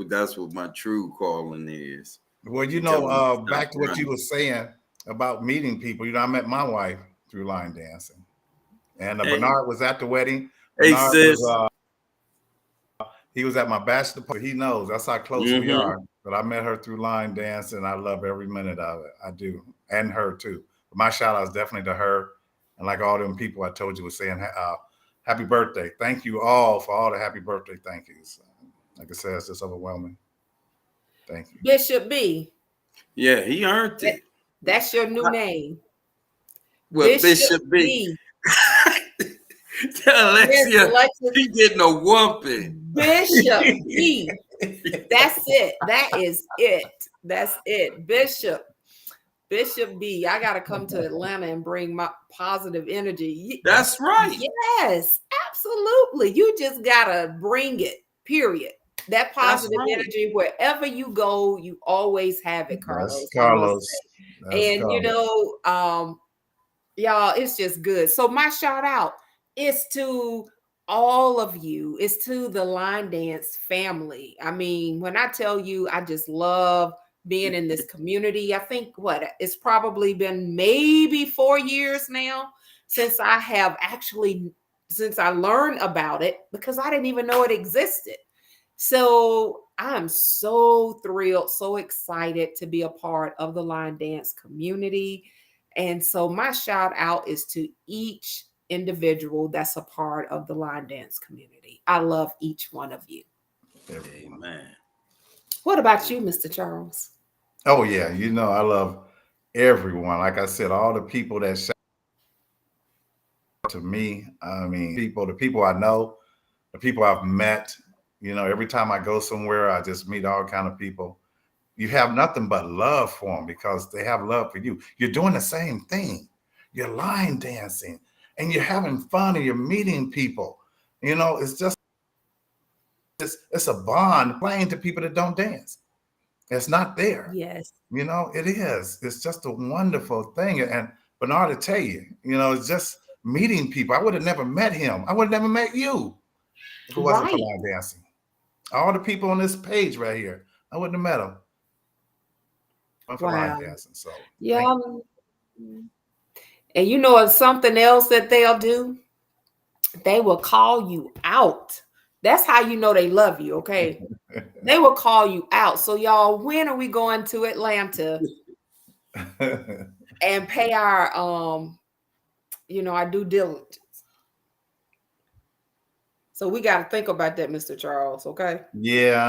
That's what my true calling is. Well, you Tell know, him to back stop to what you running. were saying about meeting people. You know, I met my wife through line dancing, and Hey. Bernard was at the wedding. Hey, Bernard sis. he was at my bachelor party. He knows that's how close we Mhm. are. But I met her through line dancing, and I love every minute of it. I do, and her too. But my shout out is definitely to her, and like all them people I told you was saying, happy birthday. Thank you all for all the happy birthday thank yous. Like I said, it's just overwhelming. Thank you. Bishop B. Yeah, he earned it. That's your new name. Well, Bishop B. Tell Yes, Alexia Alexis. she getting a whooping. Bishop B. That's it. That is it. That's it. Bishop B. I gotta come to Atlanta and bring my positive energy. That's right. Yes, absolutely. You just gotta bring it. Period. That positive right. energy wherever you go, you always have it, Carlos. That's Carlos. That's And Carlos. you know, y'all, it's just good. So my shout out is to all of you. It's to the line dance family. I mean, when I tell you, I just love being in this community. I think it's probably been maybe 4 years now since I learned about it, because I didn't even know it existed. So I'm so thrilled, so excited to be a part of the line dance community. And so my shout out is to each individual that's a part of the line dance community. I love each one of you. Everyone. Amen. What about you, Mr. Charles? Oh yeah, I love everyone. Like I said, all the people that shout to me. I mean, the people I know, the people I've met. Every time I go somewhere, I just meet all kind of people. You have nothing but love for them because they have love for you. You're doing the same thing. You're line dancing and you're having fun and you're meeting people. It's just it's a bond playing to people that don't dance. It's not there. Yes. It is. It's just a wonderful thing. And Bernard, to tell you, it's just meeting people. I would have never met him. I would have never met you if it wasn't for Right. line dancing. All the people on this page right here, I wouldn't have met them. For Wow. line dancing. So Yeah. thank And it's something else that they'll do? They will call you out. That's how you know they love you, okay? They will call you out. So y'all, when are we going to Atlanta you. and pay our our due diligence? So we got to think about that, Mr. Charles, okay? Yeah,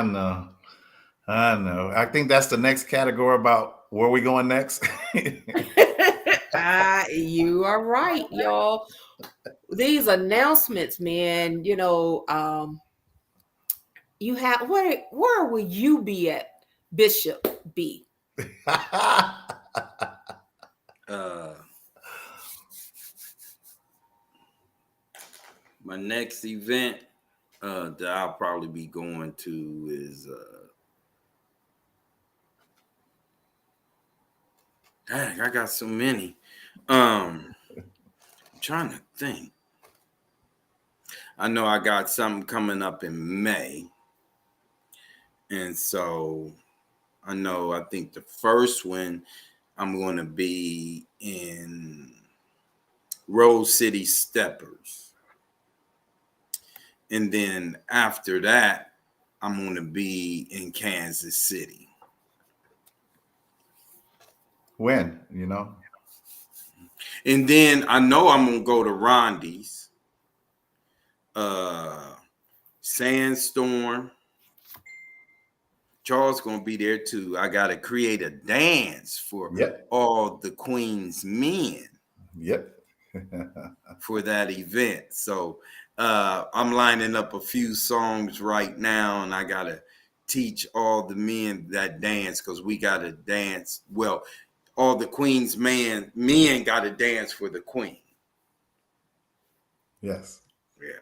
I know. I think that's the next category about where we going next. You are right, y'all. These announcements, man, you have where will you be at, Bishop B? My next event that I'll probably be going to is dang, I got so many. I'm trying to think. I know I got something coming up in May. And so I think the first one I'm going to be in Rose City Steppers. And then after that, I'm going to be in Kansas City. When, And then I know I'm going to go to Rondi's, Sandstorm. Charles going to be there too. I got to create a dance for all the Queen's men. Yep. For that event. So I'm lining up a few songs right now, and I got to teach all the men that dance because we got to dance. Well, all the Queen's men got to dance for the Queen. Yes. Yeah.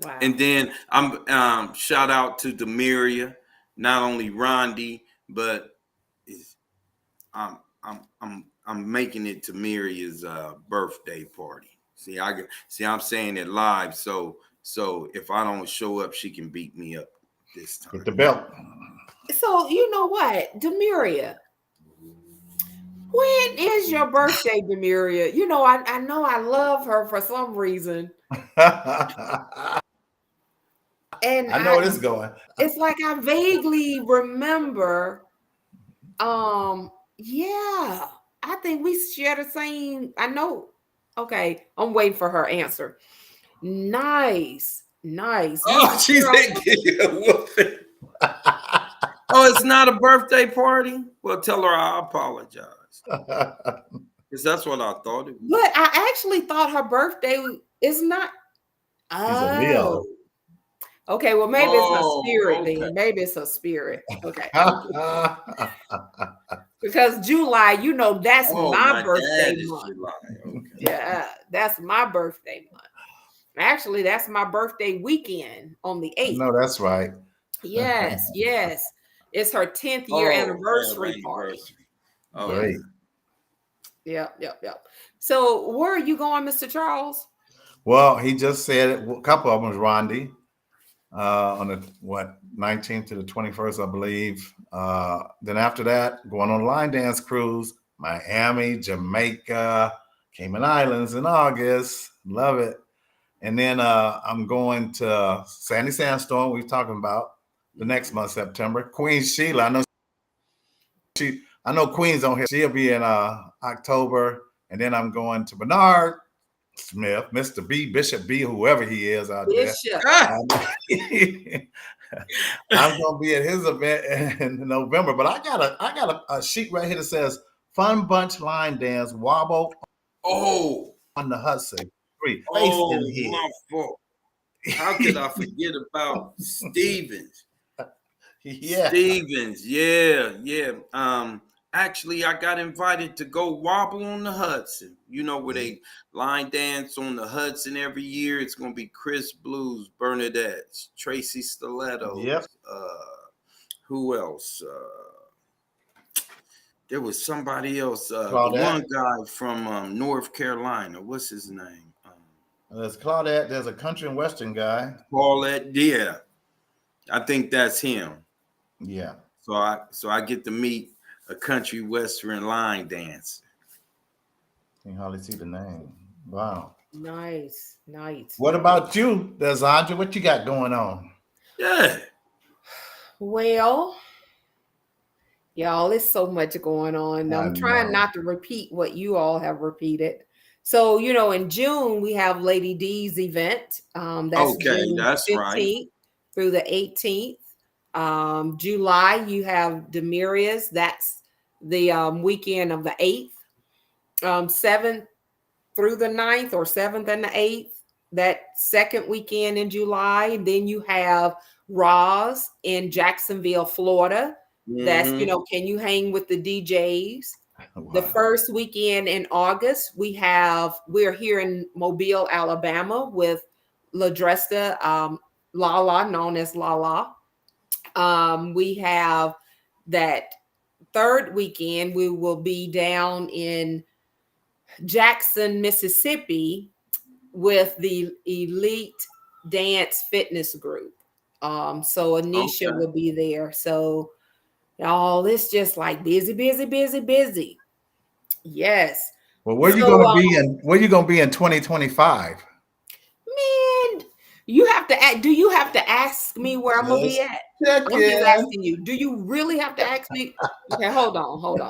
Wow. And then I'm shout out to Demiria, not only Rondi, but I'm making it to Miria's birthday party. I'm saying it live, so if I don't show up, she can beat me up this time. With the belt. So you know what, Demiria? When is your birthday, Demiria? I know I love her for some reason. And I know where this is going. It's like I vaguely remember. Yeah, I think we share the same. I know. Okay, I'm waiting for her answer. Nice. Oh, she said give you a whooping. Oh, it's not a birthday party? Well, tell her I apologize. Because that's what I thought it was. But I actually thought her birthday is not. He's a Leo. Okay, well, maybe it's a spirit okay. then. Maybe it's a spirit. Okay. Because July, that's my birthday month. Okay. Yeah, that's my birthday month. Actually, that's my birthday weekend on the 8th. No, that's right. Yes. It's her 10th year anniversary party. Oh, Great. Yep. So where are you going, Mr. Charles? Well, he just said it. A couple of them was Rondi on the 19th to the 21st, I believe. Then after that, going on a line dance cruise, Miami, Jamaica, Cayman Islands in August. Love it. And then I'm going to Sandy Sandstorm, we're talking about. the next month, September. Queen Sheila, I know Queen's on here. She'll be in October, and then I'm going to Bernard Smith, Mr. B, Bishop B, whoever he is out there. Bishop. I'm gonna be at his event in November, but I got a sheet right here that says Fun Bunch Line Dance Wobble Oh, on the Hudson. Free. oh, Face in here. my fault. How could I forget about Stevens? Yeah. Stevens, yeah. Actually, I got invited to go wobble on the Hudson. You know where they line dance on the Hudson every year. It's gonna be Chris Blues, Bernadette's, Tracy Stilettos. Yep. Who else? There was somebody else. Claudette. One guy from North Carolina. What's his name? There's Claudette. There's a country and western guy. Paulette. Yeah, I think that's him. Yeah. So I get to meet a country western line dancer. Can hardly see the name. Wow. Nice. What about you, Desandra? What you got going on? Yeah. Well, y'all, it's so much going on. I I'm trying know. not to repeat what you all have repeated. So, in June, we have Lady D's event. That's Okay, June that's 15th right. through the 18th. July, you have Demiria's. That's the weekend of the 8th. 7th through the 9th, or 7th and the 8th, that second weekend in July. Then you have Roz in Jacksonville, Florida. That's, Mhm. can you hang with the DJs? Wow. The first weekend in August, we're here in Mobile, Alabama with LaDresta, Lala, known as Lala. We have that third weekend, we will be down in Jackson, Mississippi with the Elite Dance Fitness Group. So Anisha Okay. will be there. So y'all, it's just like busy. Yes. Well, where you So, gonna be in? Where you gonna be in 2025? Man, you have to ask. Do you have to ask me where I'm gonna be at? Check I'm just asking you. Do you really have to ask me? Okay, hold on.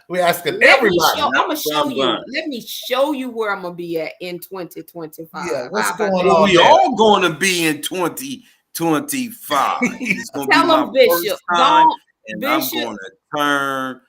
We're asking I'm everybody. gonna show you. Right. Let me show you where I'm gonna be at in 2025. Yeah, what's How about going that? on? We there. all going to be in 2025. It's going to Tell be my them, Bishop. first time, Don't, and Bishop. I'm going to turn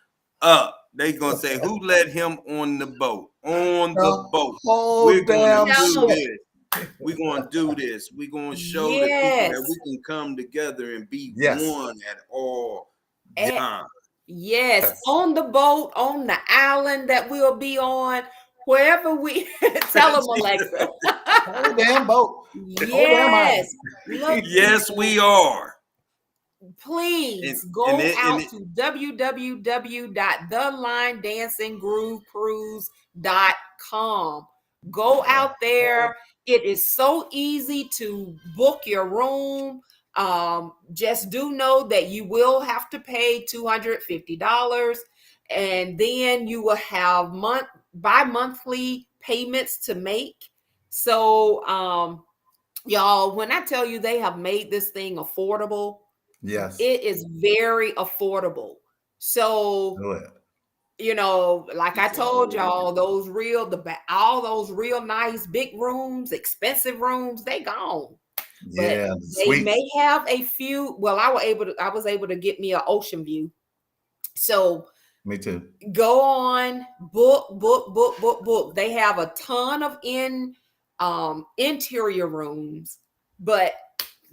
up. They going to say, who let him on the boat? On the boat. Whole We're going damn to do shit. this. We're going to do this. We're going to show the Yes. people that we can come together and be Yes. one at all At- times. Yes, Yes. on the boat, on the island that we'll be on, wherever we tell them, Alexa. Whole damn boat. Yes. Look, Yes, we are. please And- go and it- out and to www.thelinedancinggroovecruise.com. Go out there. It is so easy to book your room. Just do know that you will have to pay $250, and then you will have bi-monthly payments to make. So, y'all, when I tell you they have made this thing affordable, Yes. it is very affordable. So, Do it. like I told y'all, all those real nice big rooms, expensive rooms, they gone. Yeah. They Sweet. may have a few. Well, I was able to get me an ocean view. So Me too. go on, book. They have a ton of interior rooms, but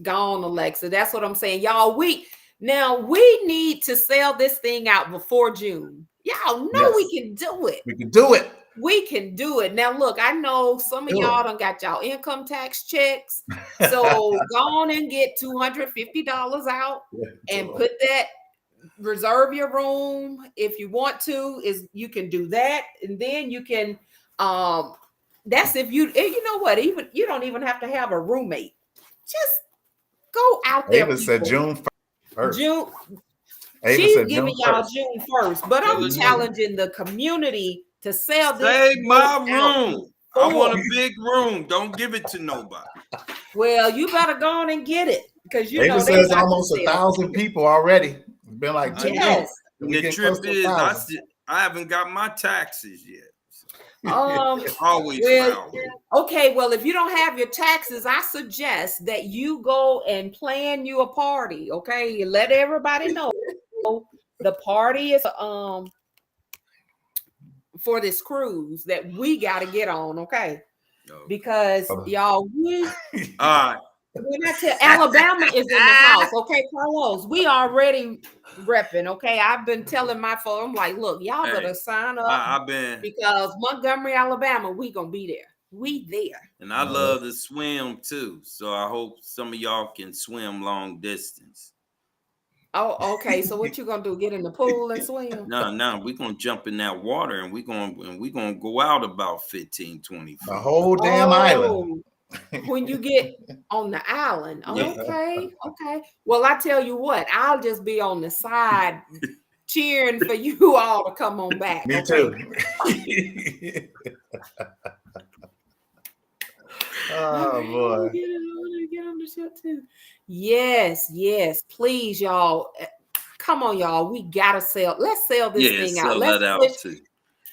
gone, Alexa. That's what I'm saying. Y'all, we need to sell this thing out before June. Y'all know Yes. we can do it. We can do it. We can do it. Now, look, I know some of Do y'all it. done got y'all income tax checks. So go on and get $250 out and put that, reserve your room if you want to. You can do that. And then you can, that's if you know what, even you don't even have to have a roommate. Just go out there. Ava said people. June 1st. June. Ava She's said giving June y'all 1st. June 1st, but I'm Mhm. challenging the community to sell this. Save my boat out room. I want a before. big room. Don't give it to nobody. Well, you better go on and get it. because you Ava know they says about to almost sell. 1,000 people already. It's been like 2 Yes. months. And We the get trip close to is, 1,000. I haven't got my taxes yet. Well, Always foul. okay, well, if you don't have your taxes, I suggest that you go and plan you a party. Okay, you let everybody know the party is for this cruise that we got to get on. Okay, because y'all, we All right. when I tell Alabama is in the house. Okay, Carlos, we already repping. Okay, I've been telling my folks, I'm like, look, y'all better Hey, sign up I've been, because Montgomery, Alabama, we gonna be there. We there. and I love to swim too. So I hope some of y'all can swim long distance. Oh, okay. So what you gonna do? Get in the pool and swim? No, we're gonna jump in that water and we're gonna go out about 15, 20 The feet. whole damn island. When you get on the island. Yeah. Okay. Well, I tell you what, I'll just be on the side cheering for you all to come on back. Me okay? too. Oh boy. Get on the show too. Yes, please, y'all. Come on, y'all. We gotta sell. Let's sell this thing out. Sell Let's that out push. too.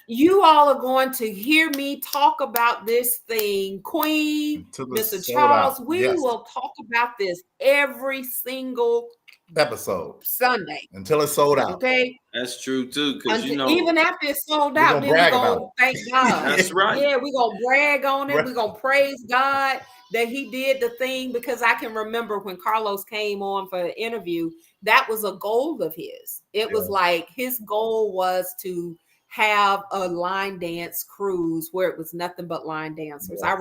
You all are going to hear me talk about this thing, Queen, Until Mr. it's sold Charles. out. We Yes. will talk about this every single Episode Sunday. until it's sold out. Okay. That's true too, because you know, Even after it's sold We out, gonna then brag we're about gonna thank God. That's right. Yeah, we're gonna brag on it. We're gonna praise God that he did the thing, because I can remember when Carlos came on for the interview, that was a goal of his. It was like his goal was to have a line dance cruise where it was nothing but line dancers. I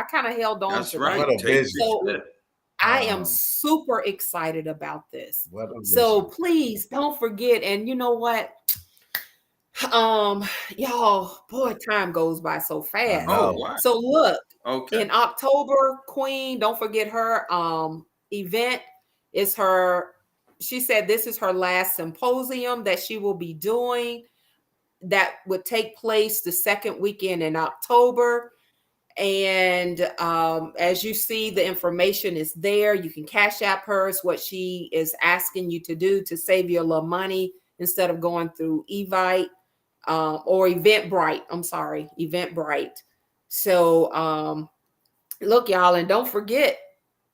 kind of held on that's to right. What that. a vision. So I am super excited about this. What a So vision. please don't forget. And you know what? Y'all, boy, time goes by so fast. know. Oh, wow. So look, Okay. in October, Queen, don't forget her event is her. She said this is her last symposium that she will be doing. That would take place the second weekend in October. And as you see, the information is there. You can Cash App her. It's what she is asking you to do to save you a little money instead of going through Evite or Eventbrite. I'm sorry, Eventbrite. So look, y'all, and don't forget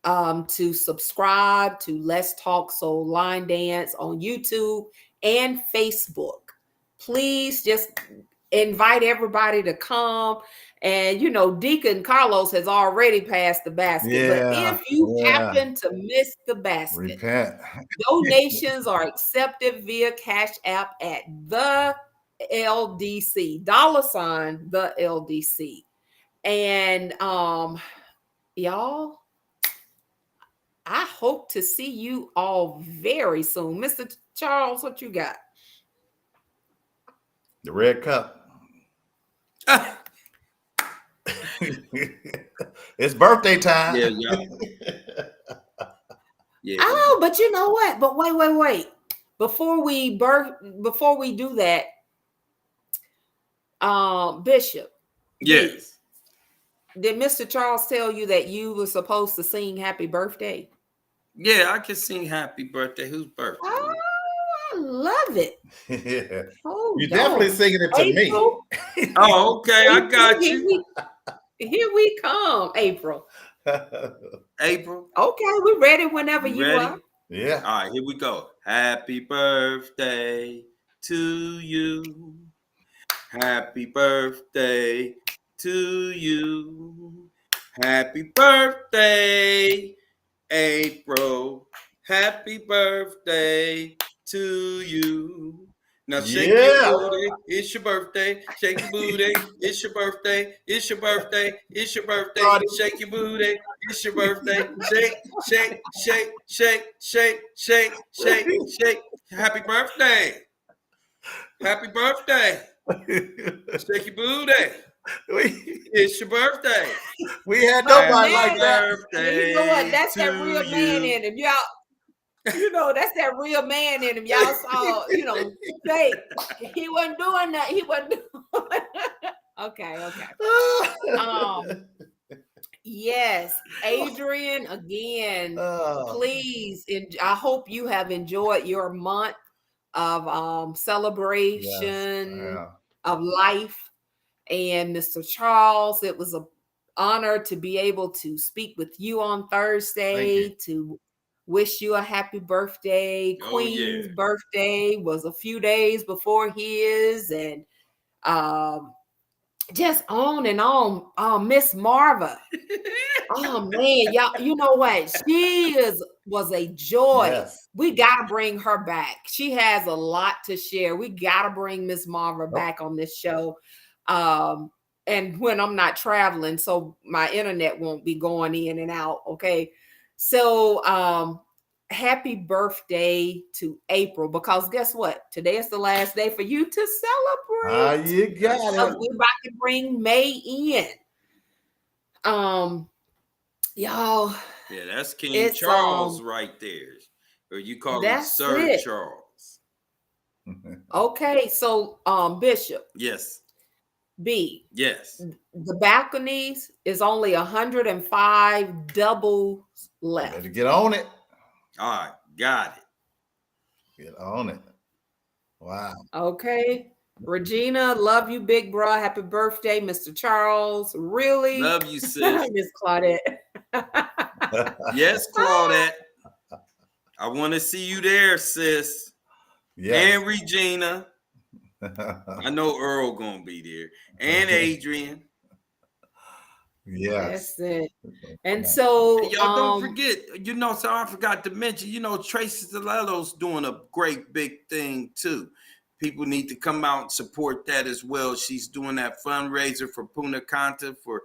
to subscribe to Let's Talk Soul Line Dance on YouTube and Facebook. Please just invite everybody to come. And you know, Deacon Carlos has already passed the basket. But if you happen to miss the basket, repent. Donations are accepted via Cash App at the LDC, $ the LDC. And y'all, I hope to see you all very soon. Mr. Charles, what you got? The red cup. It's birthday time. Yeah. Oh, but you know what? But wait. Before we do that, Bishop. Yes. Did Mr. Charles tell you that you were supposed to sing happy birthday? Yeah, I can sing happy birthday. Whose birthday? Oh, I love it. Yeah. Oh, You're definitely singing it to April. me. Oh, okay. I got you. Here we come, April. April. Okay, we're ready whenever you Ready? are. Yeah. All right, here we go. Happy birthday to you. Happy birthday to you. Happy birthday, April. Happy birthday to you. Now shake your booty. It's your birthday. Shake your booty. It's your birthday. It's your birthday. It's your birthday. Shake your booty. It's your birthday. Shake. Happy birthday. Happy birthday. Shake your booty. It's your birthday. We had nobody Man, like that. Birthday you know what? That's that to real man you. in him, y'all. You know, that's that real man in him. Y'all saw, say he wasn't doing that. He wasn't doing Okay. Yes, Adrian, again, Oh, please. I hope you have enjoyed your month of yes. celebration Yeah. of life. And Mr. Charles, it was an honor to be able to speak with you on Thank you. Thursday, to wish you a happy birthday. Oh yeah. Queen's birthday was a few days before his, and um, just on and on. Miss Marva. Oh man, y'all, you know what? Was a joy. Yes. We gotta bring her back. She has a lot to share. We gotta bring Miss Marva Nope. back on this show. And when I'm not traveling, so my internet won't be going in and out. Okay. So happy birthday to April, because guess what? Today is the last day for you to celebrate. You got So it. we're about to bring May in. Y'all, Yeah, that's King it's Charles right there. Or you call him that's Sir it. Charles. Okay, so Bishop Yes. B, Yes. the balconies is only 105 doubles left. Better get on it. All right. Got it. Get on it. Wow. Okay. Regina, love you, big bro. Happy birthday, Mr. Charles. Really? Love you, sis. Miss Claudette. Yes, Claudette. I want to see you there, sis. Yes. And Regina. I know Earl gonna be there. And Adrian. Yes. That's it. And so Y'all don't forget, so I forgot to mention, Tracy Stiletto's doing a great big thing too. People need to come out and support that as well. She's doing that fundraiser for Punta Cana for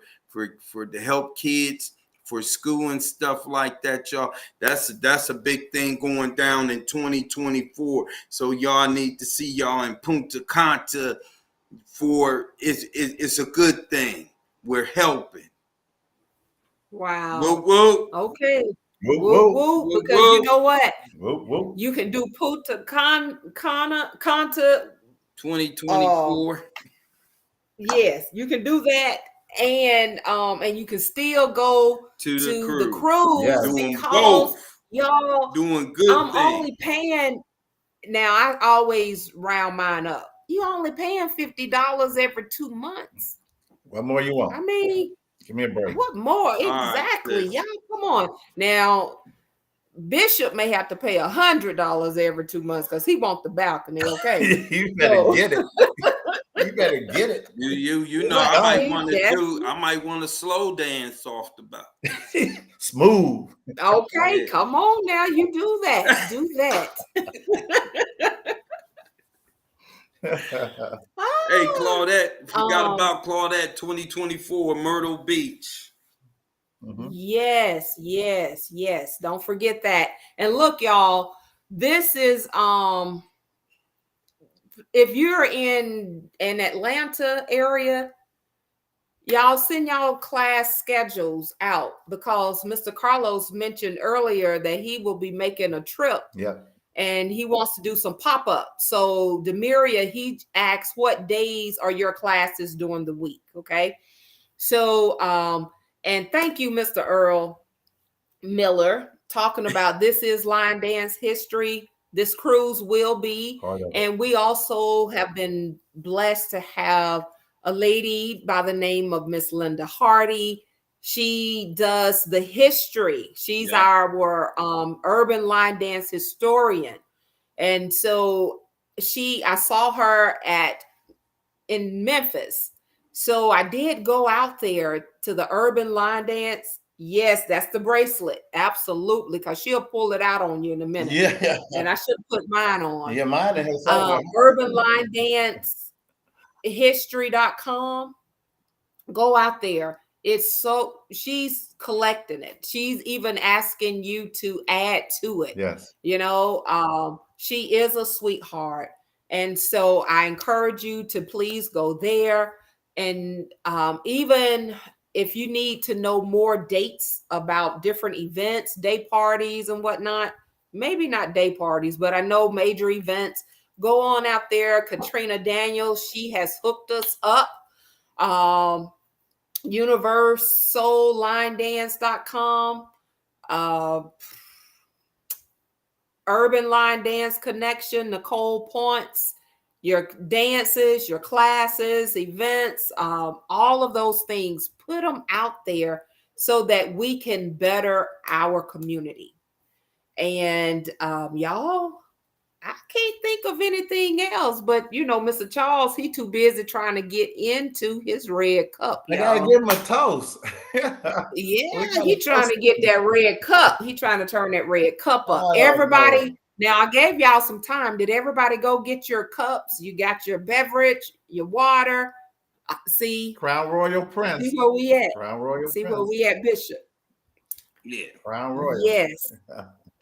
to help kids for school and stuff like that, y'all. That's a big thing going down in 2024. So y'all need to see y'all in Punta Cana for it's a good thing. We're helping. wow. Whoa, whoa. Okay. Whoop, Woo, whoop. woo, Whoop, because whoop. you know what? Whoop, whoop. You can do Punta Cana. 2024. Yes, you can do that, and you can still go To the to cruise. the cruise Yes. Doing because both. y'all, Doing good I'm things. only paying. Now I always round mine up. You only paying $50 every 2 months. What more you want? I mean, Give me a break. what more? right, Exactly, sis. y'all. Come on now. Bishop may have to pay $100 every 2 months because he wants the balcony. Okay, You better So- get it. You better get it. You know, But I might see, want to slow dance off the bout. Smooth. Okay, Yeah. come on now. You do that. Do that. Hey, Claudette, forgot about Claudette 2024 Myrtle Beach. Mhm. Yes, yes, yes. Don't forget that. And look, y'all, this is if you're in an Atlanta area, y'all send y'all class schedules out, because Mr. Carlos mentioned earlier that he will be making a trip Yep. and he wants to do some pop-ups. So Demiria, he asks, what days are your classes during the week? Okay. So and thank you, Mr. Earl Miller, talking about this is line dance history. This cruise will be. Part of it. And we also have been blessed to have a lady by the name of Miss Linda Hardy. She does the history. She's Yeah. our urban line dance historian. And so I saw her in Memphis. So I did go out there to the urban line dance. Yes, that's the bracelet. Absolutely. Because she'll pull it out on you in a minute. Yeah. And I should put mine on. Yeah, mine is somewhere. Urban line dance history.com. Go out there. She's collecting it. She's even asking you to add to it. Yes. She is a sweetheart. And so I encourage you to please go there. And even if you need to know more dates about different events, day parties and whatnot, maybe not day parties, but I know major events, go on out there. Katrina Daniels, she has hooked us up. universallinedance.com, Urban Line Dance Connection, Nicole Points, your dances, your classes, events, all of those things, put them out there so that we can better our community. And y'all, I can't think of anything else, but Mr. Charles, he too busy trying to get into his red cup. I gotta y'all. give him a toast. Yeah, gotta he trying to get that red cup. He trying to turn that red cup up. Oh, Everybody, Lord. now I gave y'all some time. Did everybody go get your cups? You got your beverage, your water. See Crown Royal Prince. where we at. Crown Royal See Prince. where we at, Bishop. Yeah. Crown Royal. Yes.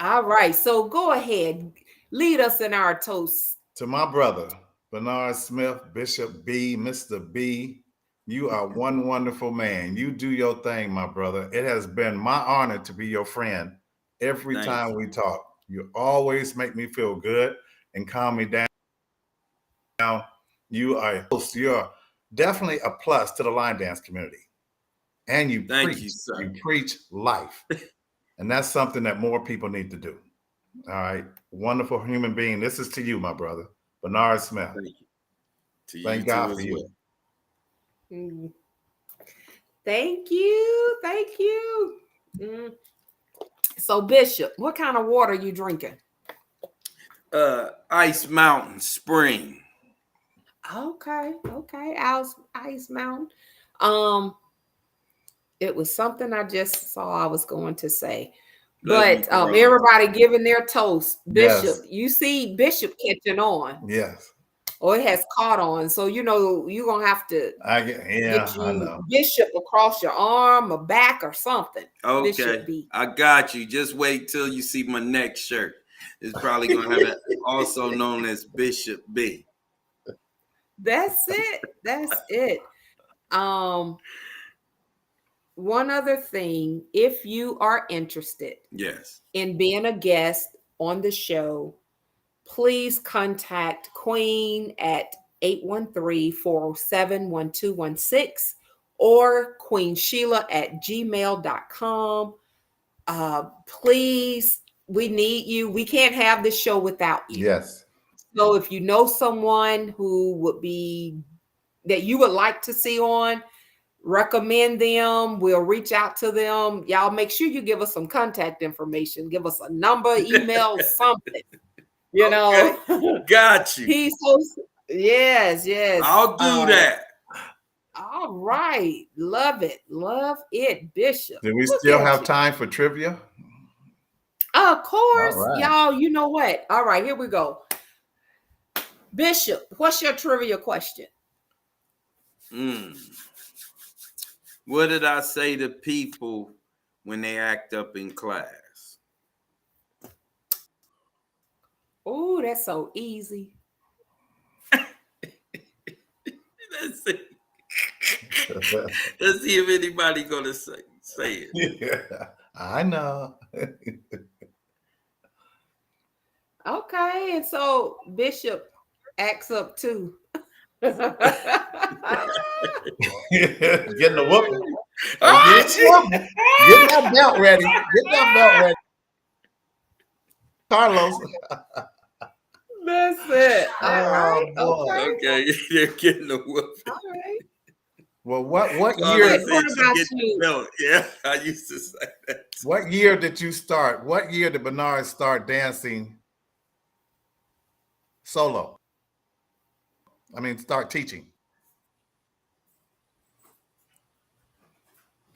All right. So go ahead. Lead us in our toast. To my brother, Bernard Smith, Bishop B, Mr. B, you are one wonderful man. You do your thing, my brother. It has been my honor to be your friend every Thank time we talk. You always make me feel good and calm me down. You're definitely a plus to the line dance community. And you Thank preach, you, sir. you preach life. And that's something that more people need to do. All right. Wonderful human being. This is to you, my brother, Bernard Smith. Thank you. To you Thank too God as for you. well. Thank you. Thank you. So, Bishop, what kind of water are you drinking? Ice Mountain Spring. Okay. Ice Mountain. It was something I just saw I was going to say. Love you, But brother. everybody giving their toast. Bishop, Yes. you see Bishop catching on, Yes. or it has caught on. So you're gonna have to get I you know. Bishop across your arm or back or something. Okay, Bishop B. I got you. Just wait till you see my next shirt. It's probably going to have it also known as Bishop B. That's it. That's it. One other thing, if you are interested Yes. in being a guest on the show, please contact Queen at 813-407-1216 or Queen Sheila at gmail.com. Please, we need you. We can't have this show without you. Yes. So if you know someone who that you would like to see on, recommend them. We'll reach out to them. Y'all make sure you give us some contact information. Give us a number, email, something. Got you. He's so yes. I'll do that. All right. Love it, Bishop. Do we Look still at have you. time for trivia? Of course, All right. y'all. You know what? All right, here we go. Bishop, what's your trivia question? What did I say to people when they act up in class? Oh, that's so easy. Let's see. Let's see if anybody gonna say it. Yeah, I know. Okay, and so Bishop acts up too. Getting the whooping. Ah, Get that belt ready. Get that belt ready. Carlos. That's it. All right. boy. Okay, they're getting the whoop. All right. Well, what Carlos year? said What she about get the you? belt. Yeah, I used to say that. What year did you start? What year did Bernard start dancing solo? I mean, start teaching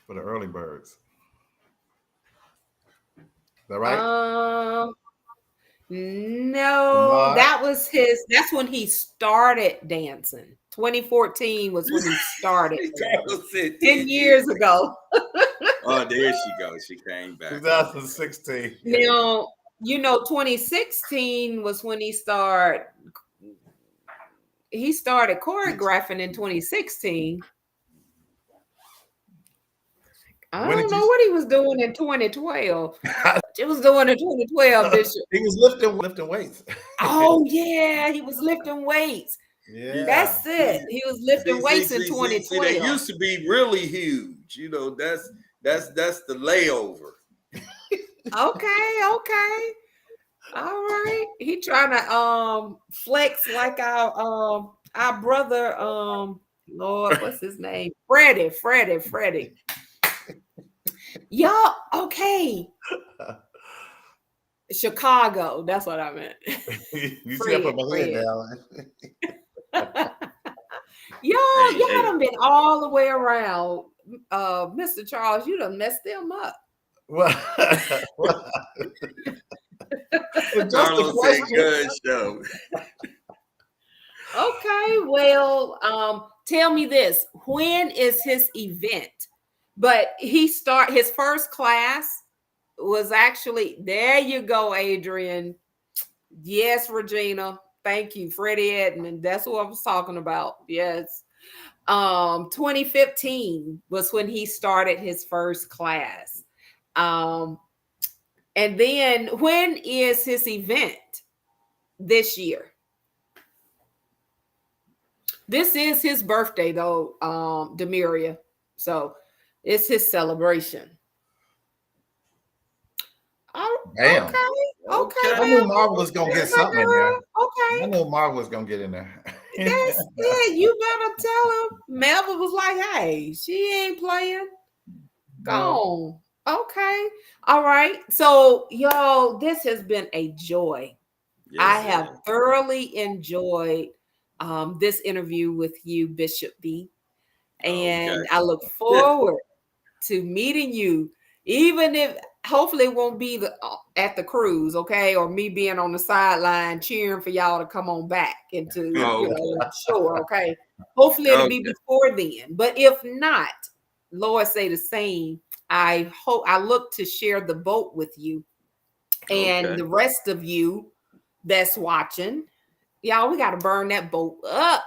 for the early birds. Is that right? No, that's when he started dancing. 2014 was when he started. Carlos said 10 years ago. Oh, there she goes. She came back. 2016. Now, 2016 was when he started choreographing in 2016. I When don't did know you- what he was doing in 2012. He was doing in 2012, Bishop. He was lifting weights. Oh, yeah, he was lifting weights. Yeah. That's it. He was lifting weights in See, 2012. they used to be really huge. You know, that's the layover. Okay. All right. He trying to flex like our brother Lord, what's his name? Freddie. Y'all, okay. Chicago. That's what I meant. You see, I put my head down. Y'all done been all the way around. Mr. Charles, you done messed them up. Well, Carlos said good show. Okay, well, tell me this. When is his event? But his first class was actually, there you go, Adrian. Yes, Regina. Thank you, Freddie Edmond. That's what I was talking about. Yes. 2015 was when he started his first class. And then when is his event this year? This is his birthday, though, Demiria. So it's his celebration. Oh, Damn. Okay. I knew Marvel was gonna get something in there. Okay. I knew Marvel was gonna get in there. That's it. You better tell him. Melvin was like, hey, she ain't playing. Go on. Okay. All right. So, y'all, this has been a joy. Yes, I have thoroughly enjoyed this interview with you, Bishop B. And I look forward to meeting you, even if hopefully it won't be at the cruise, okay, or me being on the sideline cheering for y'all to come on back into shore, okay. Hopefully it'll be before then, but if not, Lord say the same. I look to share the boat with you and the rest of you that's watching. Y'all, we got to burn that boat up.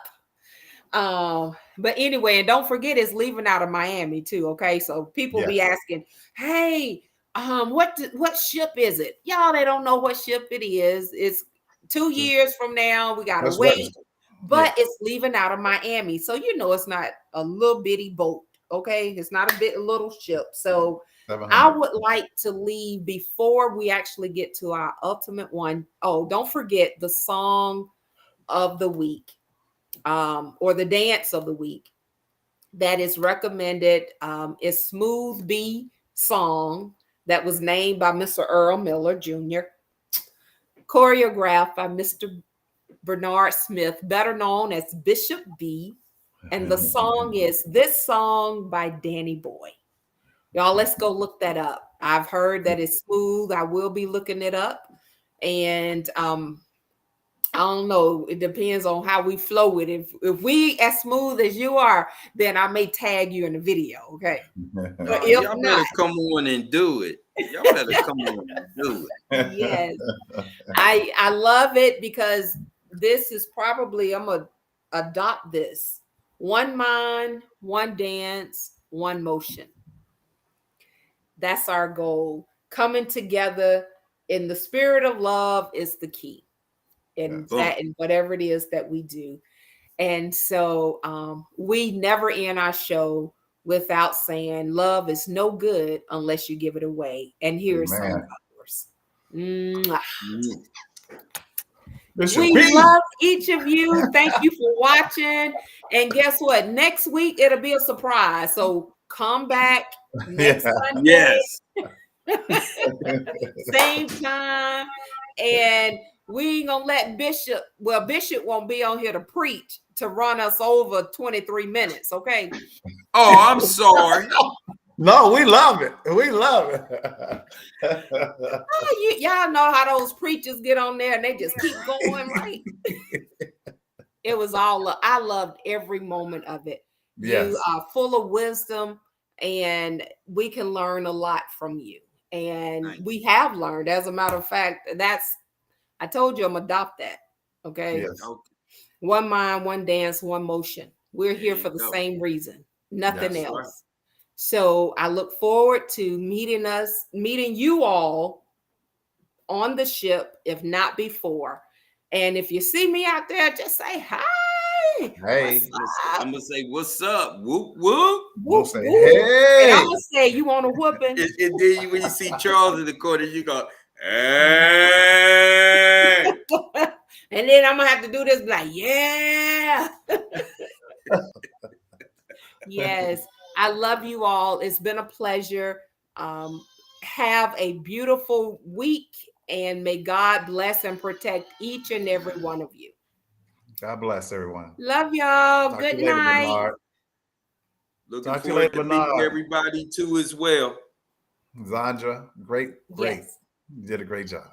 But anyway, and don't forget it's leaving out of Miami too. Okay, so people be asking, hey, what ship is it? Y'all, they don't know what ship it is. It's 2 years from now. We gotta wait, but it's leaving out of Miami, so it's not a little bitty boat. Okay, it's not a little ship. So I would like to leave before we actually get to our ultimate one. Oh, don't forget the song of the week. Or the dance of the week that is recommended is Smooth B song that was named by Mr. Earl Miller Jr., choreographed by Mr. Bernard Smith, better known as Bishop B. And the song is This Song by Danny Boy. Y'all, let's go look that up. I've heard that it's smooth. I will be looking it up. And I don't know. It depends on how we flow with it. If we as smooth as you are, then I may tag you in the video. Okay. But if y'all not, better come on and do it. Y'all better come on and do it. Yes. I love it because this is probably, I'm gonna adopt this. One mind, one dance, one motion. That's our goal. Coming together in the spirit of love is the key. And that and whatever it is that we do. And so we never end our show without saying love is no good unless you give it away. And here's some of ours. We love each of you. Thank you for watching. And guess what? Next week it'll be a surprise. So come back next Sunday. Yes. Same time. And we ain't gonna let Bishop won't be on here to preach to run us over 23 minutes, okay? Oh, I'm sorry. No, we love it. We love it. Y'all know how those preachers get on there and they just keep going, right? It was I loved every moment of it. Yes. You are full of wisdom and we can learn a lot from you. And we have learned, as a matter of fact, I told you I'm adopt that. Okay. Yes. One mind, one dance, one motion. We're here for the same reason, nothing else. Right. So I look forward to meeting you all on the ship, if not before. And if you see me out there, just say hi. Hey, I'm gonna say, "What's up?" Whoop whoop. we'll say, And hey. I'm gonna say, you want a whooping? And then when you see Charles in the corner, you go, "Hey!" And then I'm gonna have to do this, like, yeah. Yes, I love you all. It's been a pleasure. Have a beautiful week, and may God bless and protect each and every one of you. God bless everyone. Love y'all. Talk Good to you later, night. Bernard. Looking Talk to you forward later, to meeting Bernard. everybody too as well. Zandra, great. Yes. You did a great job.